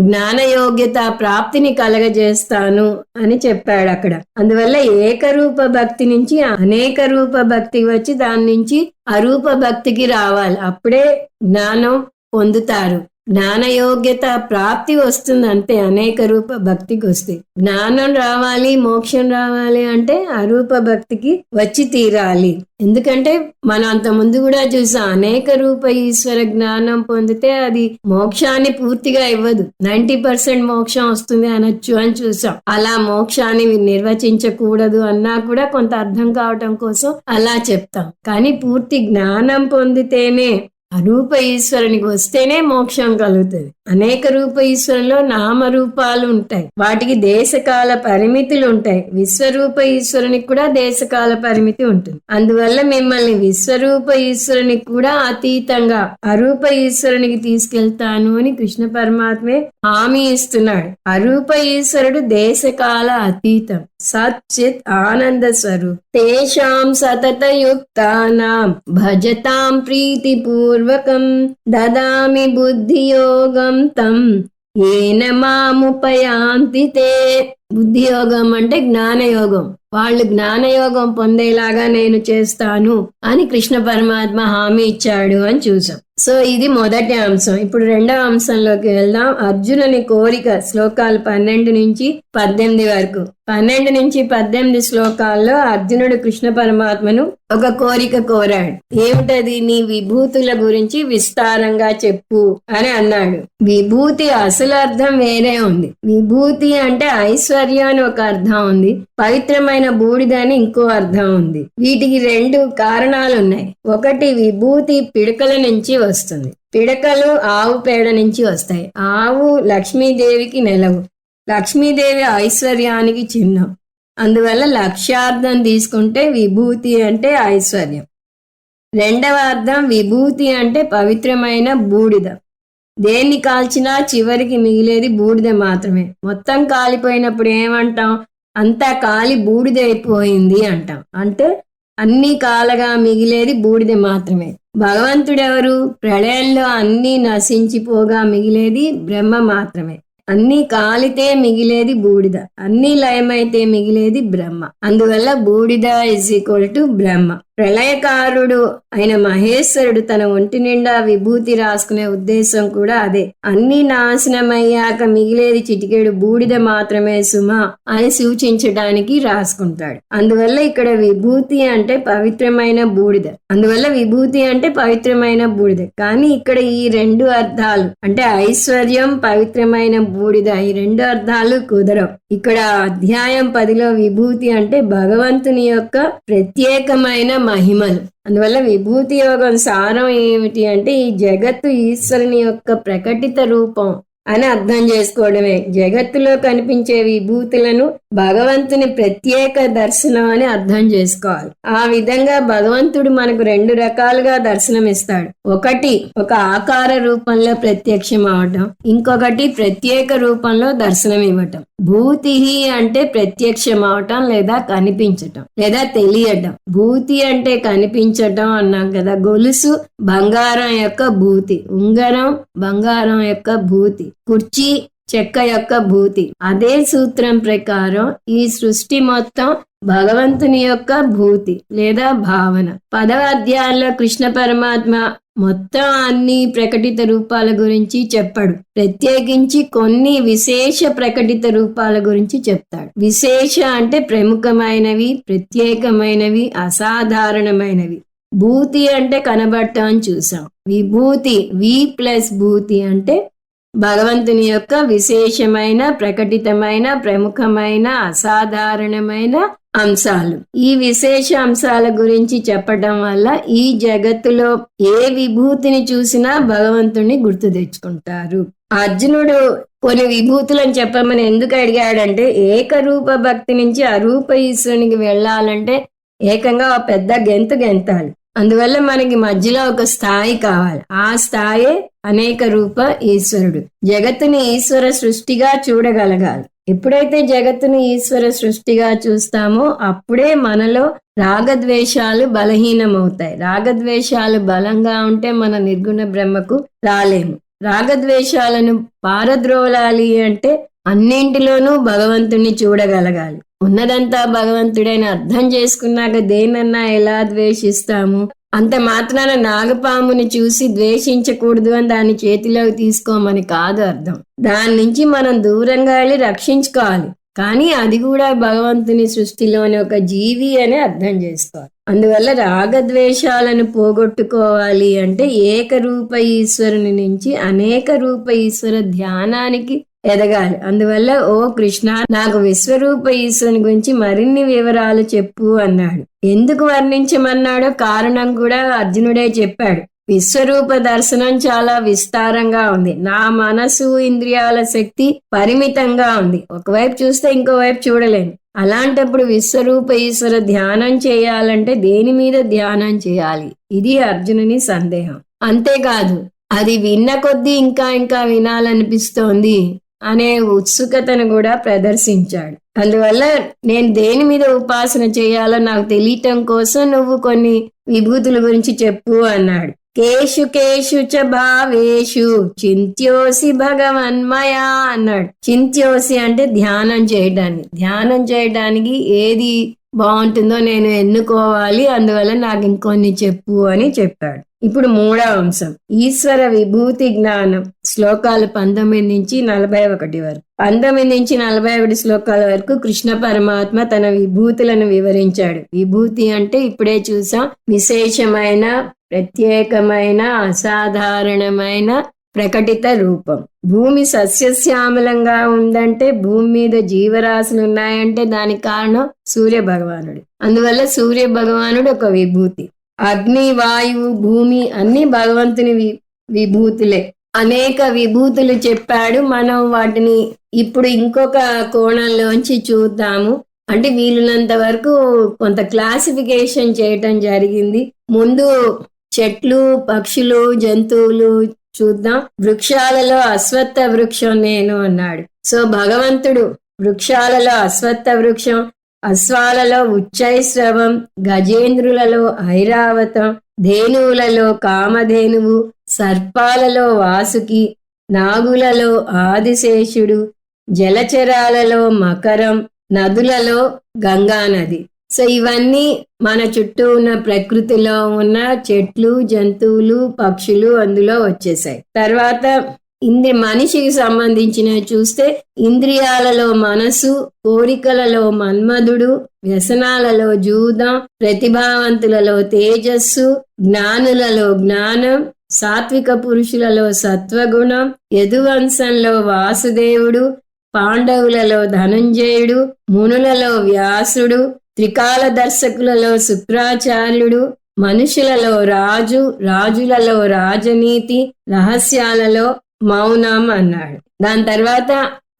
జ్ఞాన యోగ్యత ప్రాప్తిని కలగజేస్తాను అని చెప్పాడు అక్కడ. అందువల్ల ఏకరూప భక్తి నుంచి అనేక రూప భక్తి వచ్చి దాని నుంచి అరూప భక్తికి రావాలి. అప్పుడే జ్ఞానం పొందుతారు. జ్ఞాన యోగ్యత ప్రాప్తి వస్తుంది అంతే. అనేక రూప భక్తికి వస్తే జ్ఞానం రావాలి, మోక్షం రావాలి అంటే అరూప భక్తికి వచ్చి తీరాలి. ఎందుకంటే మనం అంత ముందు కూడా చూసాం, అనేక రూప ఈశ్వర జ్ఞానం పొందితే అది మోక్షాన్ని పూర్తిగా ఇవ్వదు, 90% మోక్షం వస్తుంది అనొచ్చు అని చూసాం. అలా మోక్షాన్ని నిర్వచించకూడదు అన్నా కూడా కొంత అర్థం కావటం కోసం అలా చెప్తాం. కానీ పూర్తి జ్ఞానం పొందితేనే, అరూప ఈశ్వరునికి వస్తేనే మోక్షం కలుగుతుంది. అనేక రూప ఈశ్వరంలో నామరూపాలు ఉంటాయి, వాటికి దేశకాల పరిమితులు ఉంటాయి. విశ్వరూప ఈశ్వరునికి కూడా దేశకాల పరిమితి ఉంటుంది. అందువల్ల మిమ్మల్ని విశ్వరూప ఈశ్వరునికి కూడా అతీతంగా అరూప ఈశ్వరునికి తీసుకెళ్తాను అని కృష్ణ పరమాత్మే హామీ ఇస్తున్నాడు. అరూప ఈశ్వరుడు దేశకాల అతీతం, సచ్చిత్ ఆనంద స్వరూప్. తేషాం సతతయుక్తానాం భజతాం ప్రీతి పూర్వకం దదామి బుద్ధియోగం తం ఏన మాముపయాంతి తే. బుద్ధియోగం అంటే జ్ఞానయోగం. వాళ్ళు జ్ఞానయోగం పొందేలాగా నేను చేస్తాను అని కృష్ణ పరమాత్మ హామీ ఇచ్చాడు అని చూసాం. సో ఇది మొదటి అంశం. ఇప్పుడు 2వ అంశంలోకి వెళ్దాం. అర్జునుని కోరిక శ్లోకాలు 12 నుంచి 18 వరకు. 12 నుంచి 18 శ్లోకాల్లో అర్జునుడు కృష్ణ పరమాత్మను ఒక కోరిక కోరాడు. ఏమిటది? నీ విభూతుల గురించి విస్తారంగా చెప్పు అని అన్నాడు. విభూతి అసలు అర్థం వేరే ఉంది. విభూతి అంటే ఐశ్వర్యం అని ఒక అర్థం ఉంది, పవిత్రమైన బూడిద అని ఇంకో అర్థం ఉంది. వీటికి 2 కారణాలు ఉన్నాయి. ఒకటి, విభూతి పిడకల నుంచి వస్తుంది. పిడకలు ఆవు పేడ నుంచి వస్తాయి. ఆవు లక్ష్మీదేవికి నెలవు, లక్ష్మీదేవి ఐశ్వర్యానికి చిహ్నం. అందువల్ల లక్ష్యార్థం తీసుకుంటే విభూతి అంటే ఐశ్వర్యం. 2వ అర్థం, విభూతి అంటే పవిత్రమైన బూడిద. దేన్ని కాల్చినా చివరికి మిగిలేది బూడిద మాత్రమే. మొత్తం కాలిపోయినప్పుడు ఏమంటాం? అంతా కాలి బూడిదైపోయింది అంటాం. అంటే అన్ని కాలగా మిగిలేది బూడిద మాత్రమే. భగవంతుడెవరు? ప్రళయంలో అన్ని నశించిపోగా మిగిలేది బ్రహ్మ మాత్రమే. అన్ని కాలితే మిగిలేది బూడిద, అన్ని లయమైతే మిగిలేది బ్రహ్మ. అందువల్ల బూడిద = బ్రహ్మ. ప్రళయకారుడు అయిన మహేశ్వరుడు తన ఒంటి నిండా విభూతి రాసుకునే ఉద్దేశం కూడా అదే. అన్ని నాశనమయ్యాక మిగిలేది చిటికెడు బూడిద మాత్రమే సుమా అని సూచించడానికి రాసుకుంటాడు. అందువల్ల ఇక్కడ విభూతి అంటే పవిత్రమైన బూడిద. కానీ ఇక్కడ ఈ 2 అర్థాలు అంటే ఐశ్వర్యం, పవిత్రమైన బూడిద, ఈ 2 అర్థాలు కుదరవు. ఇక్కడ అధ్యాయం 10లో విభూతి అంటే భగవంతుని యొక్క ప్రత్యేకమైన మహిమలు. అందువల్ల విభూతి యోగం సారం ఏమిటి అంటే ఈ జగత్తు ఈశ్వరుని యొక్క ప్రకటిత రూపం అని అర్థం చేసుకోవడమే. జగత్తులో కనిపించే విభూతులను భగవంతుని ప్రత్యేక దర్శనం అని అర్థం చేసుకోవాలి. ఆ విధంగా భగవంతుడు మనకు 2 రకాలుగా దర్శనమిస్తాడు. ఒకటి ఒక ఆకార రూపంలో ప్రత్యక్షం అవటం, ఇంకొకటి ప్రత్యేక రూపంలో దర్శనం ఇవ్వటం. భూతి అంటే ప్రత్యక్షం అవటం లేదా కనిపించటం లేదా తెలియటం. భూతి అంటే కనిపించటం అన్నాం కదా. గొలుసు బంగారం యొక్క భూతి, ఉంగరం బంగారం యొక్క భూతి, కుర్చీ చెక్క యొక్క భూతి. అదే సూత్రం ప్రకారం ఈ సృష్టి మొత్తం భగవంతుని యొక్క భూతి లేదా భావన. 10వ అధ్యాయంలో కృష్ణ పరమాత్మ మొత్తం అన్ని ప్రకటిత రూపాల గురించి చెప్పాడు. ప్రత్యేకించి కొన్ని విశేష ప్రకటిత రూపాల గురించి చెప్తాడు. విశేష అంటే ప్రముఖమైనవి, ప్రత్యేకమైనవి, అసాధారణమైనవి. భూతి అంటే కనబడటం అని చూసాం. విభూతి వి+ భూతి అంటే భగవంతుని యొక్క విశేషమైన, ప్రకటితమైన, ప్రముఖమైన, అసాధారణమైన అంశాలు. ఈ విశేష అంశాల గురించి చెప్పటం వల్ల ఈ జగత్తులో ఏ విభూతిని చూసినా భగవంతుణ్ణి గుర్తు తెచ్చుకుంటారు. అర్జునుడు కొన్ని విభూతులను చెప్పమని ఎందుకు అడిగాడంటే, ఏకరూప భక్తి నుంచి అరూప ఈశ్వరునికి వెళ్ళాలంటే ఏకంగా ఒక పెద్ద గెంతాలి. అందువల్ల మనకి మధ్యలో ఒక స్థాయి కావాలి. ఆ స్థాయే అనేక రూప ఈశ్వరుడు. జగత్తుని ఈశ్వర సృష్టిగా చూడగలగాలి. ఎప్పుడైతే జగత్తుని ఈశ్వర సృష్టిగా చూస్తామో అప్పుడే మనలో రాగద్వేషాలు బలహీనమవుతాయి. రాగద్వేషాలు బలంగా ఉంటే మన నిర్గుణ బ్రహ్మకు రాలేము. రాగద్వేషాలను పారద్రోలాలి అంటే అన్నింటిలోనూ భగవంతుణ్ణి చూడగలగాలి. ఉన్నదంతా భగవంతుడైన అర్థం చేసుకున్నాక దేనన్నా ఎలా ద్వేషిస్తాము? అంత మాత్రాన నాగపాముని చూసి ద్వేషించకూడదు అని దాన్ని చేతిలోకి తీసుకోమని కాదు అర్థం. దాని నుంచి మనం దూరంగా వెళ్ళి రక్షించుకోవాలి. కానీ అది కూడా భగవంతుని సృష్టిలోని ఒక జీవి అని అర్థం చేసుకోవాలి. అందువల్ల రాగద్వేషాలను పోగొట్టుకోవాలి అంటే ఏకరూప ఈశ్వరుని నుంచి అనేక రూప ఈశ్వర ధ్యానానికి ఎదగాలి. అందువల్ల ఓ కృష్ణ, నాకు విశ్వరూప ఈశ్వరుని గురించి మరిన్ని వివరాలు చెప్పు అన్నాడు. ఎందుకు వర్ణించమన్నాడో కారణం కూడా అర్జునుడే చెప్పాడు. విశ్వరూప దర్శనం చాలా విస్తారంగా ఉంది. నా మనసు ఇంద్రియాల శక్తి పరిమితంగా ఉంది. ఒకవైపు చూస్తే ఇంకోవైపు చూడలేను. అలాంటప్పుడు విశ్వరూప ఈశ్వర ధ్యానం చేయాలంటే దేని మీద ధ్యానం చేయాలి? ఇది అర్జునుని సందేహం. అంతేకాదు, అది విన్న కొద్దీ ఇంకా ఇంకా వినాలనిపిస్తోంది అనే ఉత్సుకతను కూడా ప్రదర్శించాడు. అందువల్ల నేను దేని మీద ఉపాసన చేయాలో నాకు తెలియటం కోసం నువ్వు కొన్ని విభూతుల గురించి చెప్పు అన్నాడు. కేషు కేషు చ భావేషు చింత్యోసి భగవన్మయా అన్నాడు. చింత్యోసి అంటే ధ్యానం చేయడానికి ఏది బాగుంటుందో నేను ఎన్నుకోవాలి. అందువల్ల నాకు ఇంకొన్ని చెప్పు అని చెప్పాడు. ఇప్పుడు 3వ అంశం ఈశ్వర విభూతి జ్ఞానం. శ్లోకాలు 19 నుంచి 41 వరకు. 19 నుంచి 41 శ్లోకాల వరకు కృష్ణ పరమాత్మ తన విభూతులను వివరించాడు. విభూతి అంటే ఇప్పుడే చూసాం, విశేషమైన, ప్రత్యేకమైన, అసాధారణమైన ప్రకటిత రూపం. భూమి సస్యశ్యామలంగా ఉందంటే, భూమి మీద జీవరాశులు ఉన్నాయంటే దానికి కారణం సూర్య భగవానుడు. అందువల్ల సూర్య భగవానుడు ఒక విభూతి. అగ్ని, వాయువు, భూమి అన్ని భగవంతుని విభూతులే. అనేక విభూతులు చెప్పాడు. మనం వాటిని ఇప్పుడు ఇంకొక కోణంలోంచి చూద్దాము. అంటే వీలున్నంత వరకు కొంత క్లాసిఫికేషన్ చేయటం జరిగింది. ముందు చెట్లు, పక్షులు, జంతువులు చూద్దాం. వృక్షాలలో అశ్వత్థ వృక్షం నేను అన్నాడు. సో భగవంతుడు వృక్షాలలో అశ్వత్థ వృక్షం, అశ్వాలలో ఉచ్చైశ్రవం, గజేంద్రులలో ఐరావతం, ధేనువులలో కామధేనువు, సర్పాలలో వాసుకి, నాగులలో ఆదిశేషుడు, జలచరాలలో మకరం, నదులలో గంగానది. సో ఇవన్నీ మన చుట్టూ ఉన్న ప్రకృతిలో ఉన్న చెట్లు, జంతువులు, పక్షులు అందులో వచ్చేసాయి. తర్వాత మనిషికి సంబంధించినవి చూస్తే ఇంద్రియాలలో మనసు, కోరికలలో మన్మధుడు, వ్యసనాలలో జూదం, ప్రతిభావంతులలో తేజస్సు, జ్ఞానులలో జ్ఞానం, సాత్విక పురుషులలో సత్వగుణం, యదువంశంలో వాసుదేవుడు, పాండవులలో ధనుంజయుడు, మునులలో వ్యాసుడు, త్రికాల దర్శకులలో శుక్రాచార్యుడు, మనుషులలో రాజు, రాజులలో రాజనీతి, రహస్యాలలో మౌనం అన్నాడు. దాని తర్వాత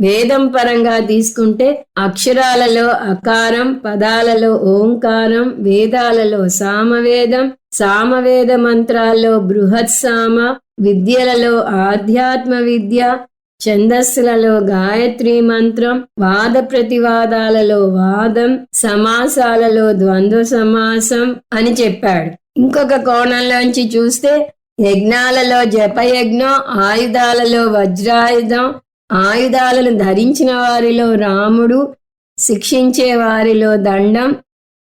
వేదం పరంగా తీసుకుంటే అక్షరాలలో అకారం, పదాలలో ఓంకారం, వేదాలలో సామవేదం, సామవేద మంత్రాల్లో బృహత్సామ, విద్యలలో ఆధ్యాత్మ విద్య, ఛందస్సులలో గాయత్రి మంత్రం, వాద ప్రతివాదాలలో వాదం, సమాసాలలో ద్వంద్వ సమాసం అని చెప్పాడు. ఇంకొక కోణంలోంచి చూస్తే యజ్ఞాలలో జపయజ్ఞం, ఆయుధాలలో వజ్రాయుధం, ఆయుధాలను ధరించిన వారిలో రాముడు, శిక్షించే వారిలో దండం,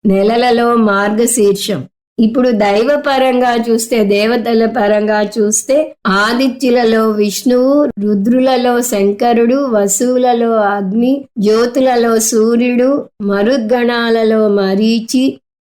నెలలలో మార్గశీర్షం. ఇప్పుడు దైవ పరంగా చూస్తే, దేవతల పరంగా చూస్తే ఆదిత్యులలో విష్ణువు, రుద్రులలో శంకరుడు, వసువులలో అగ్ని, జ్యోతులలో సూర్యుడు, మరుద్గణాలలో మరీచి,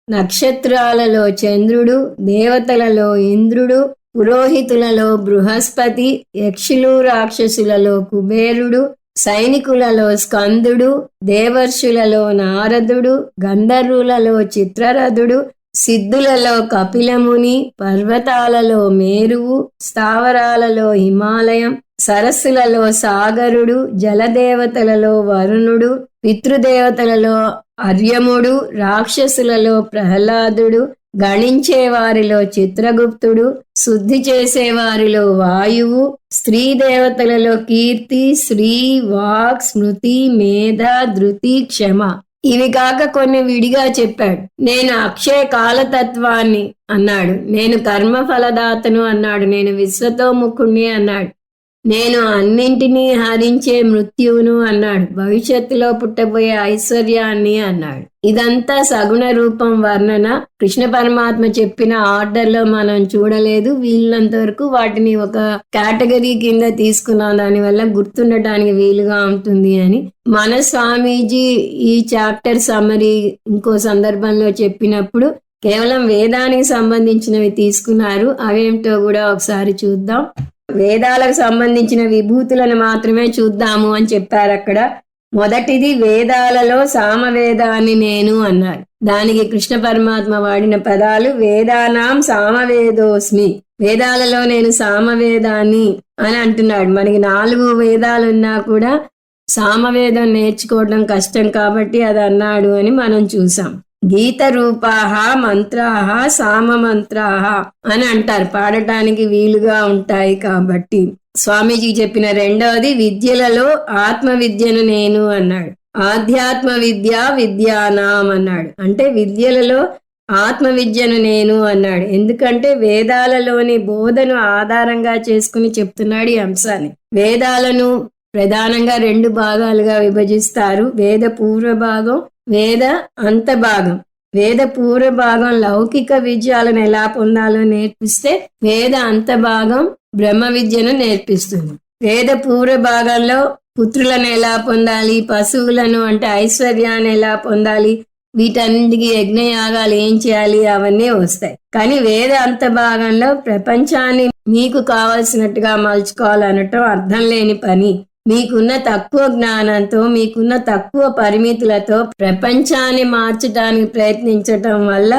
నక్షత్రాలలో చంద్రుడు, దేవతలలో ఇంద్రుడు, పురోహితులలో బృహస్పతి, యక్షులు రాక్షసులలో కుబేరుడు, సైనికులలో స్కందుడు, దేవర్షులలో నారదుడు, గంధర్వులలో చిత్రరథుడు, సిద్ధులలో కపిలముని, పర్వతాలలో మేరువు, స్థావరాలలో హిమాలయం, సరస్సులలో సాగరుడు, జలదేవతలలో వరుణుడు, పితృదేవతలలో అర్యముడు, రాక్షసులలో ప్రహ్లాదుడు, గణించే వారిలో చిత్రగుప్తుడు, శుద్ధి చేసేవారిలో వాయువు, స్త్రీ దేవతలలో కీర్తి, శ్రీ, వాక్, స్మృతి, మేధ, ధృతి, క్షమ. ఇవి కాక కొన్ని విడిగా చెప్పాడు. నేను అక్షయ కాలతత్వాన్ని అన్నాడు. నేను కర్మఫలదాతను అన్నాడు. నేను విశ్వతోముఖుణ్ణి అన్నాడు. నేను అన్నింటినీ హరించే మృత్యువును అన్నాడు. భవిష్యత్తులో పుట్టబోయే ఐశ్వర్యాన్ని అన్నాడు. ఇదంతా సగుణ రూపం వర్ణన. కృష్ణ పరమాత్మ చెప్పిన ఆర్డర్లో మనం చూడలేదు. వీళ్ళంత వరకు వాటిని ఒక కేటగిరీ కింద తీసుకున్నాం, దానివల్ల గుర్తుండటానికి వీలుగా ఉంటుంది అని. మన స్వామీజీ ఈ చాప్టర్ సమ్మరీ ఇంకో సందర్భంలో చెప్పినప్పుడు కేవలం వేదానికి సంబంధించినవి తీసుకున్నారు. అవేమిటో కూడా ఒకసారి చూద్దాం. వేదాలకు సంబంధించిన విభూతులను మాత్రమే చూద్దాము అని చెప్పారు అక్కడ. మొదటిది వేదాలలో సామవేదాన్ని నేను అన్నారు. దానికి కృష్ణ పరమాత్మ వాడిన పదాలు వేదానాం సామవేదోస్మి. వేదాలలో నేను సామవేదాన్ని అని అంటున్నాడు. మనకి 4 వేదాలున్నా కూడా సామవేదం నేర్చుకోవడం కష్టం కాబట్టి అది అన్నాడు అని మనం చూసాం. గీత రూపాహ మంత్రాహ సామ మంత్రాహ అని అంటారు, పాడటానికి వీలుగా ఉంటాయి కాబట్టి. స్వామీజీ చెప్పిన రెండవది విద్యలలో ఆత్మ విద్యను నేను అన్నాడు. ఆధ్యాత్మ విద్య విద్యానాం అన్నాడు. అంటే విద్యలలో ఆత్మ విద్యను నేను అన్నాడు. ఎందుకంటే వేదాలలోని బోధను ఆధారంగా చేసుకుని చెప్తున్నాడు ఈ అంశాన్ని. వేదాలను ప్రధానంగా 2 భాగాలుగా విభజిస్తారు. వేద పూర్వ భాగం, వేద అంత భాగం. వేద పూర్వ భాగం లౌకిక విద్యలను ఎలా పొందాలో నేర్పిస్తే, వేద అంత భాగం బ్రహ్మ విద్యను నేర్పిస్తుంది. వేద పూర్వ భాగంలో పుత్రులను ఎలా పొందాలి, పశువులను అంటే ఐశ్వర్యాన్ని ఎలా పొందాలి, వీటన్నిటికీ యజ్ఞయాగాలు ఏం చేయాలి, అవన్నీ వస్తాయి. కానీ వేద అంత భాగంలో ప్రపంచాన్ని మీకు కావలసినట్టుగా మలుచుకోవాలనటం అర్థం లేని పని. మీకున్న తక్కువ జ్ఞానంతో, మీకున్న తక్కువ పరిమితులతో ప్రపంచాన్ని మార్చడానికి ప్రయత్నించటం వల్ల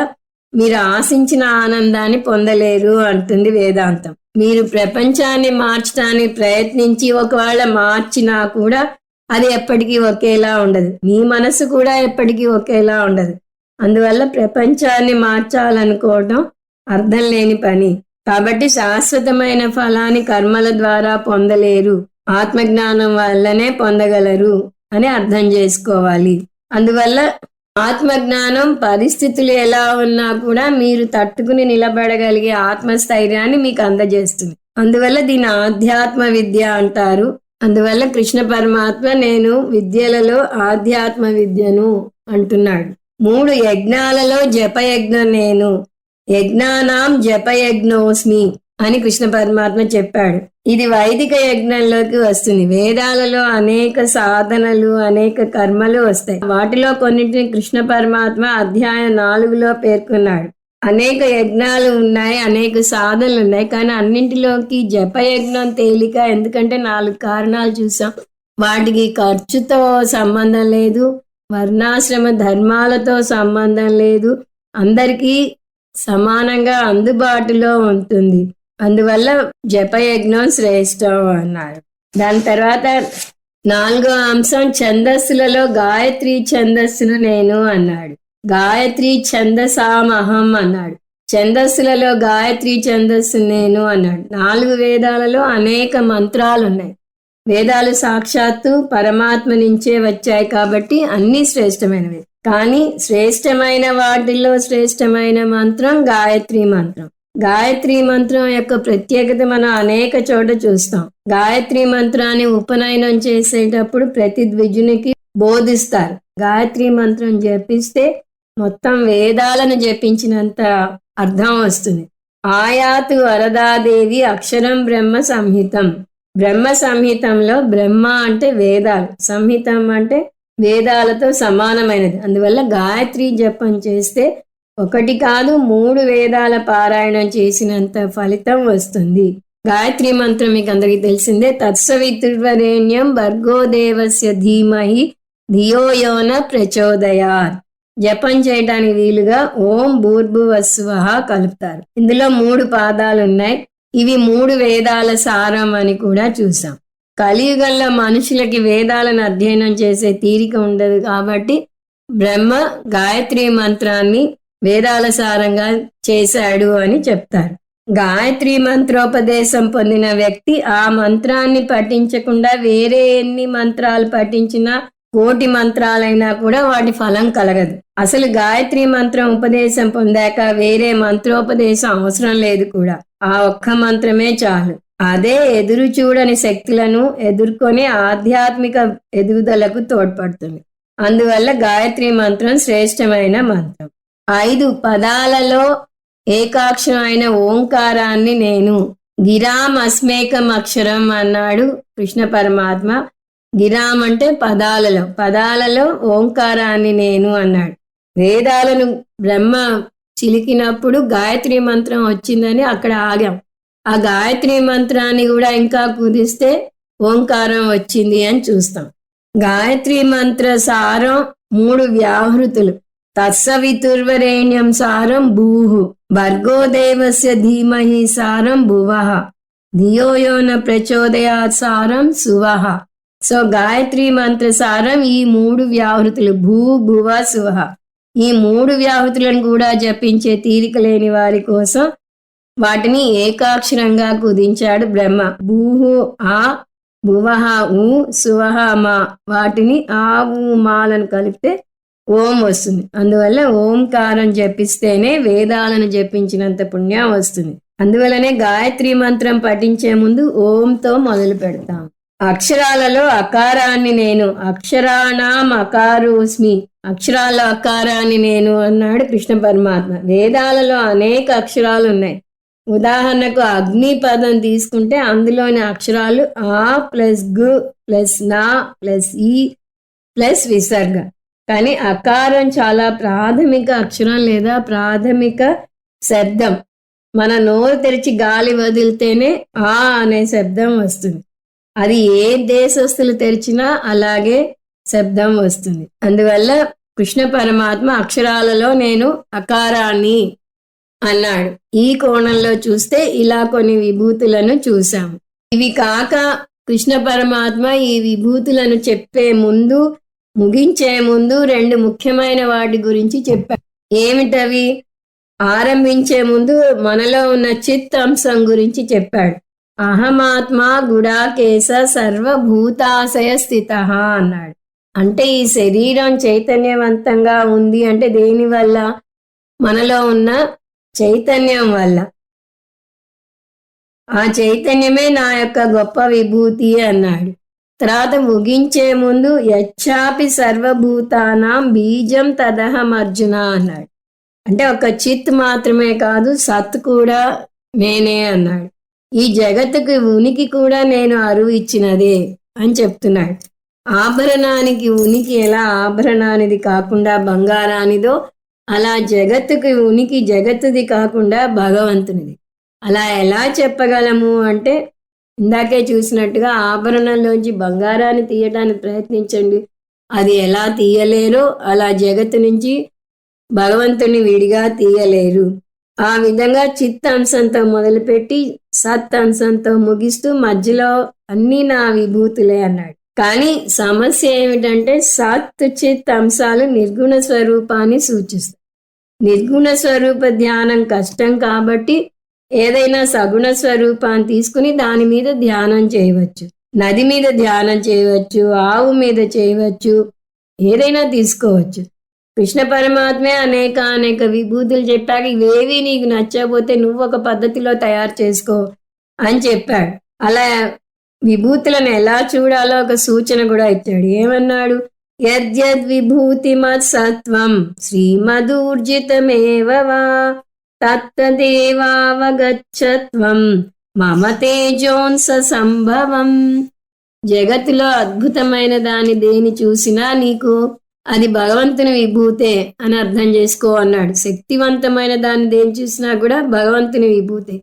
మీరు ఆశించిన ఆనందాన్ని పొందలేరు అంటుంది వేదాంతం. మీరు ప్రపంచాన్ని మార్చడానికి ప్రయత్నించి ఒకవేళ మార్చినా కూడా అది ఎప్పటికీ ఒకేలా ఉండదు. మీ మనసు కూడా ఎప్పటికీ ఒకేలా ఉండదు. అందువల్ల ప్రపంచాన్ని మార్చాలనుకోవటం అర్థం లేని పని. కాబట్టి శాశ్వతమైన ఫలాన్ని కర్మల ద్వారా పొందలేరు, ఆత్మజ్ఞానం వల్లనే పొందగలరు అని అర్థం చేసుకోవాలి. అందువల్ల ఆత్మజ్ఞానం పరిస్థితులు ఎలా ఉన్నా కూడా మీరు తట్టుకుని నిలబడగలిగే ఆత్మస్థైర్యాన్ని మీకు అందజేస్తుంది. అందువల్ల దీని ఆధ్యాత్మ విద్య అంటారు. అందువల్ల కృష్ణ పరమాత్మ నేను విద్యలలో ఆధ్యాత్మ విద్యను అంటున్నాడు. 3 యజ్ఞాలలో జపయజ్ఞం నేను, యజ్ఞానాం జపయజ్ఞోస్మి అని కృష్ణ పరమాత్మ చెప్పాడు. ఇది వైదిక యజ్ఞంలోకి వస్తుంది. వేదాలలో అనేక సాధనలు, అనేక కర్మలు వస్తాయి. వాటిలో కొన్నింటిని కృష్ణ పరమాత్మ అధ్యాయం 4లో పేర్కొన్నాడు. అనేక యజ్ఞాలు ఉన్నాయి, అనేక సాధనలు ఉన్నాయి. కానీ అన్నింటిలోకి జపయజ్ఞం తేలిక. ఎందుకంటే 4 కారణాలు చూసాం. వాటికి ఖర్చుతో సంబంధం లేదు, వర్ణాశ్రమ ధర్మాలతో సంబంధం లేదు, అందరికీ సమానంగా అందుబాటులో ఉంటుంది. అందువల్ల జపయజ్ఞం శ్రేష్టం అన్నారు. దాని తర్వాత 4వ అంశం ఛందస్సులలో గాయత్రి ఛందస్సును నేను అన్నాడు. గాయత్రి ఛందసామహం అన్నాడు. ఛందస్సులలో గాయత్రి ఛందస్సు నేను అన్నాడు. 4 వేదాలలో అనేక మంత్రాలు ఉన్నాయి. వేదాలు సాక్షాత్తు పరమాత్మ నుంచే వచ్చాయి కాబట్టి అన్ని శ్రేష్టమైనవి. కానీ శ్రేష్టమైన వాటిల్లో శ్రేష్టమైన మంత్రం గాయత్రి మంత్రం. గాయత్రి మంత్రం యొక్క ప్రత్యేకత మనం అనేక చోట చూస్తాం. గాయత్రి మంత్రాన్ని ఉపనయనం చేసేటప్పుడు ప్రతి ద్విజునికి బోధిస్తారు. గాయత్రి మంత్రం జపిస్తే మొత్తం వేదాలను జపించినంత అర్థం వస్తుంది. ఆయాతు వరదాదేవి అక్షరం బ్రహ్మ సంహితం. బ్రహ్మ సంహితంలో బ్రహ్మ అంటే వేదాలు, సంహితం అంటే వేదాలతో సమానమైనది. అందువల్ల గాయత్రి జపం చేస్తే 1 కాదు 3 వేదాల పారాయణం చేసినంత ఫలితం వస్తుంది. గాయత్రి మంత్రం మీకు అందరికీ తెలిసిందే. తత్సవితుర్వరేణ్యం భర్గో దేవస్య ధీమహి ధియో యో న ప్రచోదయాత్. జపం చేయడానికి వీలుగా ఓం భూర్భువస్వః కలుపుతారు. ఇందులో 3 పాదాలు ఉన్నాయి. ఇవి 3 వేదాల సారం అని కూడా చూసాం. కలియుగంలో మనుషులకి వేదాలను అధ్యయనం చేసే తీరిక ఉండదు కాబట్టి బ్రహ్మ గాయత్రి మంత్రాన్ని వేదాల సారంగా చేశాడు అని చెప్తారు. గాయత్రి మంత్రోపదేశం పొందిన వ్యక్తి ఆ మంత్రాన్ని పఠించకుండా వేరే ఎన్ని మంత్రాలు పఠించినా 1,000 మంత్రాలైనా కూడా వాటి ఫలం కలగదు. అసలు గాయత్రి మంత్రం ఉపదేశం పొందాక వేరే మంత్రోపదేశం అవసరం లేదు కూడా. ఆ ఒక్క మంత్రమే చాలు. అదే ఎదురు చూడని శక్తులను ఎదుర్కొని ఆధ్యాత్మిక ఎదుగుదలకు తోడ్పడుతుంది. అందువల్ల గాయత్రి మంత్రం శ్రేష్టమైన మంత్రం. 5 పదాలలో ఏకాక్షరమైన ఓంకారాన్ని నేను గిరాం అస్మేకం అక్షరం అన్నాడు కృష్ణ పరమాత్మ. గిరాం అంటే పదాలలో ఓంకారాన్ని నేను అన్నాడు. వేదాలను బ్రహ్మ చిలికినప్పుడు గాయత్రి మంత్రం వచ్చిందని అక్కడ ఆగాం. ఆ గాయత్రి మంత్రాన్ని కూడా ఇంకా కుదిస్తే ఓంకారం వచ్చింది అని చూస్తాం. గాయత్రి మంత్ర సారం 3 వ్యాహృతులు. తత్సవితుర్వరేణ్యం సారం భూహు, భర్గో దేవస్య ధీమహి సారం భువః, ధియో యో న ప్రచోదయాత్ సారం సువః. సో గాయత్రి మంత్ర సారం ఈ 3 వ్యాహృతులు భూ భువ సువః. ఈ 3 వ్యాహృతులను కూడా జపించే తీరిక లేని వారి కోసం వాటిని ఏకాక్షరంగా కుదించాడు బ్రహ్మ. భూహు ఆ, భువః ఊ, సువః మా. వాటిని ఆ ఊ మాలను కలిపితే ఓం వస్తుంది. అందువల్ల ఓంకారం జపిస్తేనే వేదాలను జపించినంత పుణ్యం వస్తుంది. అందువల్లనే గాయత్రి మంత్రం పఠించే ముందు ఓంతో మొదలు పెడతాం. అక్షరాలలో అకారాన్ని నేను అక్షరాణం అకారోస్మి. అక్షరాల అకారాన్ని నేను అన్నాడు కృష్ణ పరమాత్మ. వేదాలలో అనేక అక్షరాలు ఉన్నాయి. ఉదాహరణకు అగ్ని పదం తీసుకుంటే అందులోని అక్షరాలు ఆ ప్లస్ గు ప్లస్ నా ప్లస్ ఈ ప్లస్ విసర్గ. కానీ అకారం చాలా ప్రాథమిక అక్షరం లేదా ప్రాథమిక శబ్దం. మన నోరు తెరిచి గాలి వదిలితేనే ఆ అనే శబ్దం వస్తుంది. అది ఏ దేశస్తులు తెరిచినా అలాగే శబ్దం వస్తుంది. అందువల్ల కృష్ణ పరమాత్మ అక్షరాలలో నేను అకారాన్ని అన్నాడు. ఈ కోణంలో చూస్తే ఇలా కొన్ని విభూతులను చూసాము. ఇవి కాక కృష్ణ పరమాత్మ ఈ విభూతులను చెప్పే ముందు ముగించే ముందు 2 ముఖ్యమైన వాటి గురించి చెప్పాడు. ఏమిటవి? ఆరంభించే ముందు మనలో ఉన్న చిత్ అంశం గురించి చెప్పాడు. అహమాత్మా గుడాకేశ సర్వభూతాశయ స్థితః అన్నాడు. అంటే ఈ శరీరం చైతన్యవంతంగా ఉంది అంటే దేని వల్ల? మనలో ఉన్న చైతన్యం వల్ల. ఆ చైతన్యమే నా యొక్క గొప్ప విభూతి అన్నాడు. తర్వాత ముగించే ముందు యచ్చాపి సర్వభూతానాం బీజం తదహం అర్జున అన్నాడు. అంటే ఒక చిత్ మాత్రమే కాదు, సత్ కూడా నేనే అన్నాడు. ఈ జగత్తుకి ఉనికి కూడా నేను అరువు ఇచ్చినదే అని చెప్తున్నాడు. ఆభరణానికి ఉనికి ఎలా ఆభరణానిది కాకుండా బంగారానిదో, అలా జగత్తుకి ఉనికి జగత్తుది కాకుండా భగవంతునిది. అలా ఎలా చెప్పగలము అంటే, ఇందాకే చూసినట్టుగా ఆభరణంలోంచి బంగారాన్ని తీయడానికి ప్రయత్నించండి. అది ఎలా తీయలేరో అలా జగత్తు నుంచి భగవంతుని విడిగా తీయలేరు. ఆ విధంగా చిత్తాంశంతో మొదలుపెట్టి సత్ అంశంతో ముగిస్తూ మధ్యలో అన్ని నా విభూతులే అన్నాడు. కానీ సమస్య ఏమిటంటే సత్ చిత్ అంశాలు నిర్గుణ స్వరూపాన్ని సూచిస్తాయి. నిర్గుణ స్వరూప ధ్యానం కష్టం కాబట్టి ఏదైనా సగుణ స్వరూపాన్ని తీసుకుని దాని మీద ధ్యానం చేయవచ్చు. నది మీద ధ్యానం చేయవచ్చు, ఆవు మీద చేయవచ్చు, ఏదైనా తీసుకోవచ్చు. కృష్ణ పరమాత్మే అనేక విభూతులు చెప్పాక ఇవేవి నీకు నచ్చకపోతే నువ్వు ఒక పద్ధతిలో తయారు చేసుకో అని చెప్పాడు. అలా విభూతులను ఎలా చూడాలో ఒక సూచన కూడా ఇచ్చాడు. ఏమన్నాడు? యద్యద్ విభూతిమత్ సత్వం శ్రీమదూర్జితమేవ వా తత్తదేవావగచ్చత్వం మమ తేజోంస సంభవం. జగత్తులో అద్భుతమైన దాని దేని చూసినా నీకు అది భగవంతుని విభూతే అని అర్థం చేసుకో అన్నాడు. శక్తివంతమైన దాన్ని దేని చూసినా కూడా భగవంతుని విభూతే.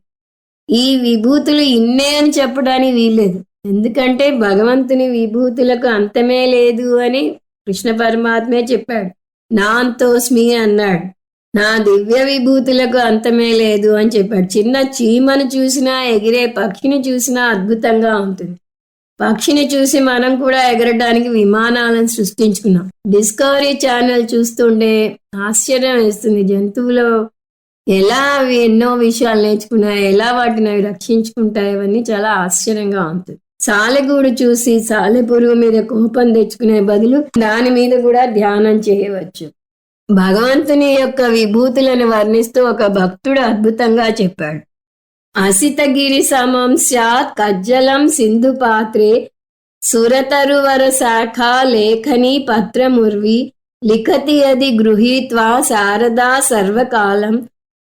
ఈ విభూతులు ఇన్నే అని చెప్పడానికి వీల్లేదు. ఎందుకంటే భగవంతుని విభూతులకు అంతమే లేదు అని కృష్ణ పరమాత్మే చెప్పాడు. నాంతోస్మి అన్నాడు. నా దివ్య విభూతులకు అంతమే లేదు అని చెప్పాడు. చిన్న చీమను చూసినా, ఎగిరే పక్షిని చూసినా అద్భుతంగా ఉంటుంది. పక్షిని చూసి మనం కూడా ఎగరడానికి విమానాలను సృష్టించుకున్నాం. డిస్కవరీ ఛానల్ చూస్తుంటే ఆశ్చర్యం వేస్తుంది. జంతువులు ఎలా అవి ఎన్నో విషయాలు నేర్చుకున్నాయి, ఎలా వాటిని అవి రక్షించుకుంటాయి, అవన్నీ చాలా ఆశ్చర్యంగా ఉంటుంది. సాలెగూడు చూసి సాలెపురుగు మీద కోపం తెచ్చుకునే బదులు దాని మీద కూడా ధ్యానం చేయవచ్చు. భగవంతుని యొక్క విభూతులను వర్ణిస్తూ ఒక భక్తుడు అద్భుతంగా చెప్పాడు. అసితగిరి సమం స్యాత్ కజ్జలం సింధు పాత్రే సురతరువర శాఖ లేఖని పత్రముర్వి లిఖతి అది గృహీత్వా శారదా సర్వకాలం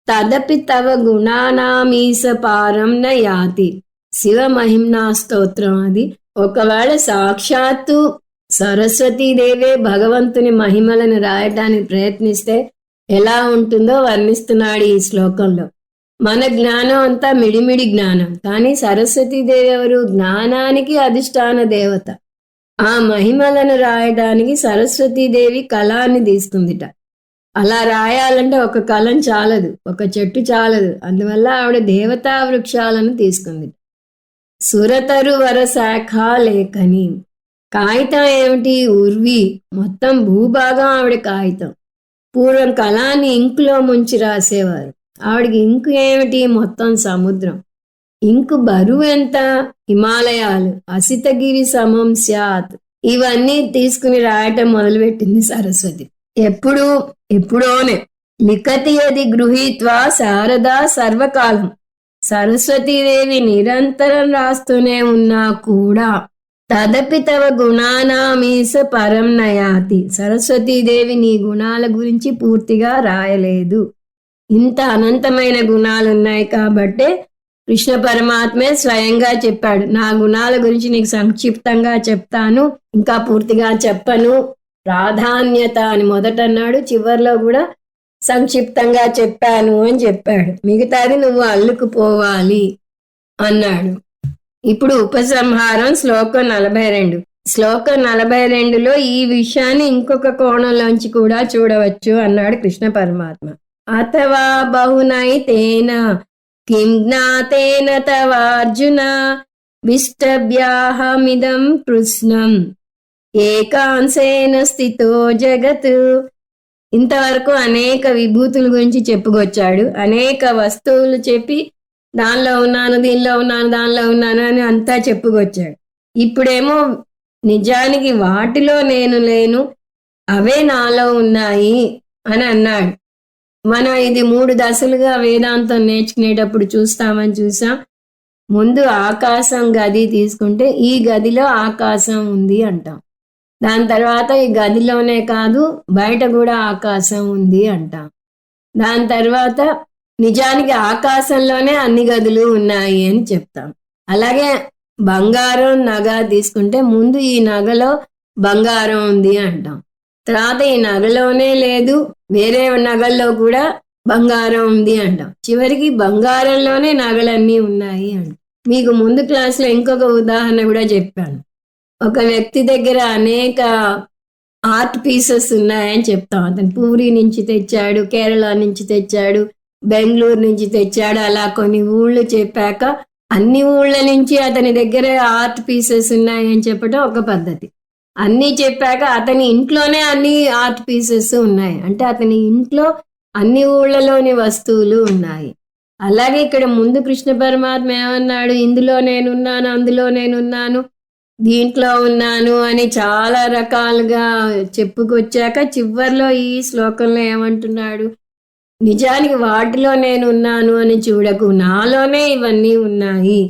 తదపి తవ గుణానామీస పారం న యాతి. శివ మహిమ్నా స్తోత్రం అది. ఒకవేళ సాక్షాత్తు సరస్వతీదేవే భగవంతుని మహిమలను రాయటానికి ప్రయత్నిస్తే ఎలా ఉంటుందో వర్ణిస్తున్నాడు ఈ శ్లోకంలో. మన జ్ఞానం అంతా మిడిమిడి జ్ఞానం, కానీ సరస్వతీదేవి ఎవరు? జ్ఞానానికి అధిష్టాన దేవత. ఆ మహిమలను రాయడానికి సరస్వతీదేవి కలాన్ని తీసుకుందిట. అలా రాయాలంటే ఒక కలం చాలదు, ఒక చెట్టు చాలదు. అందువల్ల ఆవిడ దేవతా వృక్షాలను తీసుకుంది. సురతరు వర శాఖ లేఖని. కాగితం ఏమిటి? ఉర్వి. మొత్తం భూభాగం ఆవిడ కాగితం. పూర్వం కళాన్ని ఇంకులో ముంచి రాసేవారు. ఆవిడకి ఇంకు ఏమిటి? మొత్తం సముద్రం. ఇంకు బరువు ఎంత? హిమాలయాలు. అసితగిరి సమం స్యాత్. ఇవన్నీ తీసుకుని రాయటం మొదలుపెట్టింది సరస్వతి. ఎప్పుడోనే. లిఖతి అది గృహీత్వా శారదా సర్వకాలం. సరస్వతీదేవి నిరంతరం రాస్తూనే ఉన్నా కూడా తదపి తవ గుణానామీస పరం నయాతి. సరస్వతీదేవి నీ గుణాల గురించి పూర్తిగా రాయలేదు. ఇంత అనంతమైన గుణాలున్నాయి కాబట్టే కృష్ణ పరమాత్మే స్వయంగా చెప్పాడు, నా గుణాల గురించి నీకు సంక్షిప్తంగా చెప్తాను, ఇంకా పూర్తిగా చెప్పను. ప్రాధాన్యత అని మొదట అన్నాడు, చివర్లో కూడా సంక్షిప్తంగా చెప్పాను అని చెప్పాడు. మిగతాది నువ్వు అల్లుకుపోవాలి అన్నాడు. ఇప్పుడు ఉపసంహారం శ్లోకం 42. శ్లోకం 42లో ఈ విషయాన్ని ఇంకొక కోణంలోంచి కూడా చూడవచ్చు అన్నాడు కృష్ణ పరమాత్మ. అథవా బహునైతేన కిం జ్ఞాతేన తవార్జున విష్టభ్యాహమిదం కృష్ణం ఏకాంశేన స్థితో జగత్. ఇంతవరకు అనేక విభూతుల గురించి చెప్పుకొచ్చాడు. అనేక వస్తువులు చెప్పి దానిలో ఉన్నాను, దీనిలో ఉన్నాను, దానిలో ఉన్నాను అని అంతా చెప్పుకొచ్చాడు. ఇప్పుడేమో నిజానికి వాటిలో నేను లేను, అవే నాలో ఉన్నాయి అని అన్నాడు. మనం ఇది 3 దశలుగా వేదాంతం నేర్చుకునేటప్పుడు చూసాం. ముందు ఆకాశం గది తీసుకుంటే ఈ గదిలో ఆకాశం ఉంది అంటాం. దాని తర్వాత ఈ గదిలోనే కాదు బయట కూడా ఆకాశం ఉంది అంటాం. దాని తర్వాత నిజానికి ఆకాశంలోనే అన్ని గదులు ఉన్నాయి అని చెప్తాం. అలాగే బంగారం నగ తీసుకుంటే ముందు ఈ నగలో బంగారం ఉంది అంటాం. తర్వాత ఈ నగలోనే లేదు, వేరే నగల్లో కూడా బంగారం ఉంది అంటాం. చివరికి బంగారంలోనే నగలన్నీ ఉన్నాయి అంటాం. మీకు ముందు క్లాస్లో ఇంకొక ఉదాహరణ కూడా చెప్పాను. ఒక వ్యక్తి దగ్గర అనేక ఆర్ట్ పీసెస్ ఉన్నాయని చెప్తాం. అతను పూరి నుంచి తెచ్చాడు, కేరళ నుంచి తెచ్చాడు, బెంగళూరు నుంచి తెచ్చాడు. అలా కొన్ని ఊళ్ళు చెప్పాక అన్ని ఊళ్ళ నుంచి అతని దగ్గర ఆర్ట్ పీసెస్ ఉన్నాయని చెప్పడం ఒక పద్ధతి. అన్నీ చెప్పాక అతని ఇంట్లోనే అన్ని ఆర్ట్ పీసెస్ ఉన్నాయి అంటే అతని ఇంట్లో అన్ని ఊళ్ళలోని వస్తువులు ఉన్నాయి. అలాగే ఇక్కడ ముందు కృష్ణ పరమాత్మ ఏమన్నాడు, ఇందులో నేనున్నాను, అందులో నేనున్నాను, దీంట్లో ఉన్నాను అని చాలా రకాలుగా చెప్పుకొచ్చాక చివర్లో ఈ శ్లోకంలో ఏమంటున్నాడు, నిజానికి వాటిలో నేనున్నాను అని చూడకు, నాలోనే ఇవన్నీ ఉన్నాయి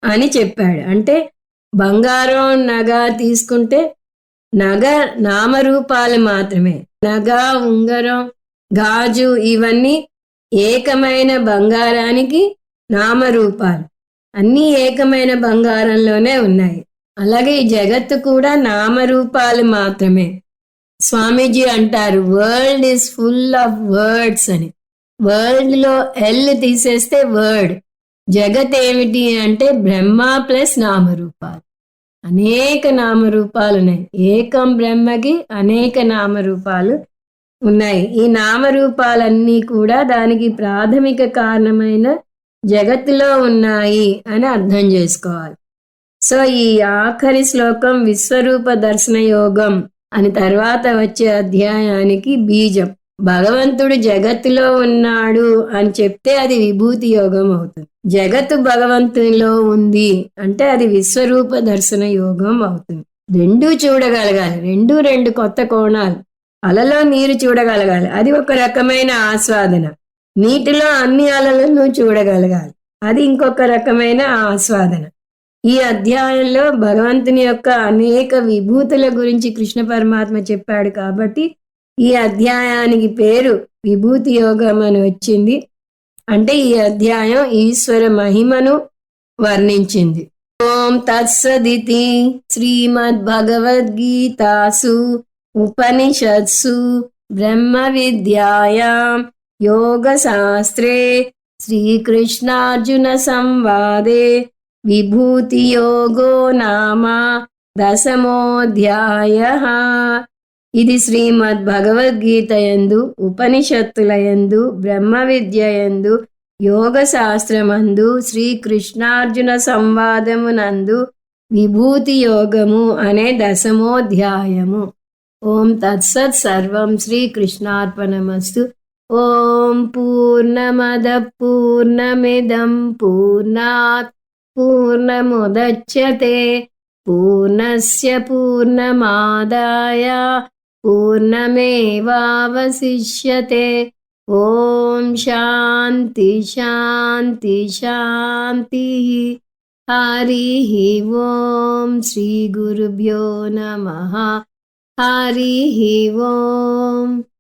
అని చెప్పాడు. అంటే బంగారం నగ తీసుకుంటే నగ నామరూపాలు మాత్రమే. నగ, ఉంగరం, గాజు ఇవన్నీ ఏకమైన బంగారానికి నామరూపాలు. అన్నీ ఏకమైన బంగారంలోనే ఉన్నాయి. అలాగే ఈ జగత్తు కూడా నామరూపాలు మాత్రమే. స్వామీజీ అంటారు world is full of words అని. వరల్డ్ లో ఎల్ తీసేస్తే వర్డ్. జగత్ ఏమిటి అంటే బ్రహ్మ ప్లస్ నామరూపాలు. అనేక నామరూపాలు ఉన్నాయి. ఏకం బ్రహ్మకి అనేక నామరూపాలు ఉన్నాయి. ఈ నామరూపాలన్నీ కూడా దానికి ప్రాథమిక కారణమైన జగత్తులో ఉన్నాయి అని అర్థం చేసుకోవాలి. సో ఈ ఆఖరి శ్లోకం విశ్వరూప దర్శన యోగం అని తర్వాత వచ్చే అధ్యాయానికి బీజం. భగవంతుడు జగత్తులో ఉన్నాడు అని చెప్తే అది విభూతి యోగం అవుతుంది. జగత్తు భగవంతునిలో ఉంది అంటే అది విశ్వరూప దర్శన యోగం అవుతుంది. రెండూ చూడగలగాలి. రెండు కొత్త కోణాలు. అలలో నీరు చూడగలగాలి, అది ఒక రకమైన ఆస్వాదన. నీటిలో అన్ని అలలను చూడగలగాలి, అది ఇంకొక రకమైన ఆస్వాదన. ఈ అధ్యాయంలో భగవంతుని యొక్క అనేక విభూతుల గురించి కృష్ణ పరమాత్మ చెప్పాడు కాబట్టి ఈ అధ్యాయానికి పేరు విభూతి యోగం అని వచ్చింది. అంటే ఈ అధ్యాయం ఈశ్వర మహిమను వర్ణించింది. ఓం తత్సదితి శ్రీమద్భగవద్గీతాసు ఉపనిషత్సు బ్రహ్మ విద్యాయాం యోగశాస్త్రే శ్రీకృష్ణార్జున సంవాదే విభూతి యోగో నామ దశమోధ్యాయః. ఇది శ్రీమద్ భగవద్గీత యందు, ఉపనిషత్తుల యందు, బ్రహ్మ విద్య యందు, యోగ శాస్త్రమందు, శ్రీకృష్ణార్జున సంవాదమునందు విభూతి యోగము అనే దశమోధ్యాయము. ఓం తత్సత్. సర్వం శ్రీకృష్ణార్పణమస్తు. ఓం పూర్ణమద పూర్ణమిదం పూర్ణాత్ పూర్ణముదచ్యతే పూర్ణస్య పూర్ణమాదాయ పూర్ణమేవావశిష్యతే. ఓం శాంతి శాంతి శాంతి. హరి ఓం. శ్రీ గురుభ్యో నమః. హరి ఓం.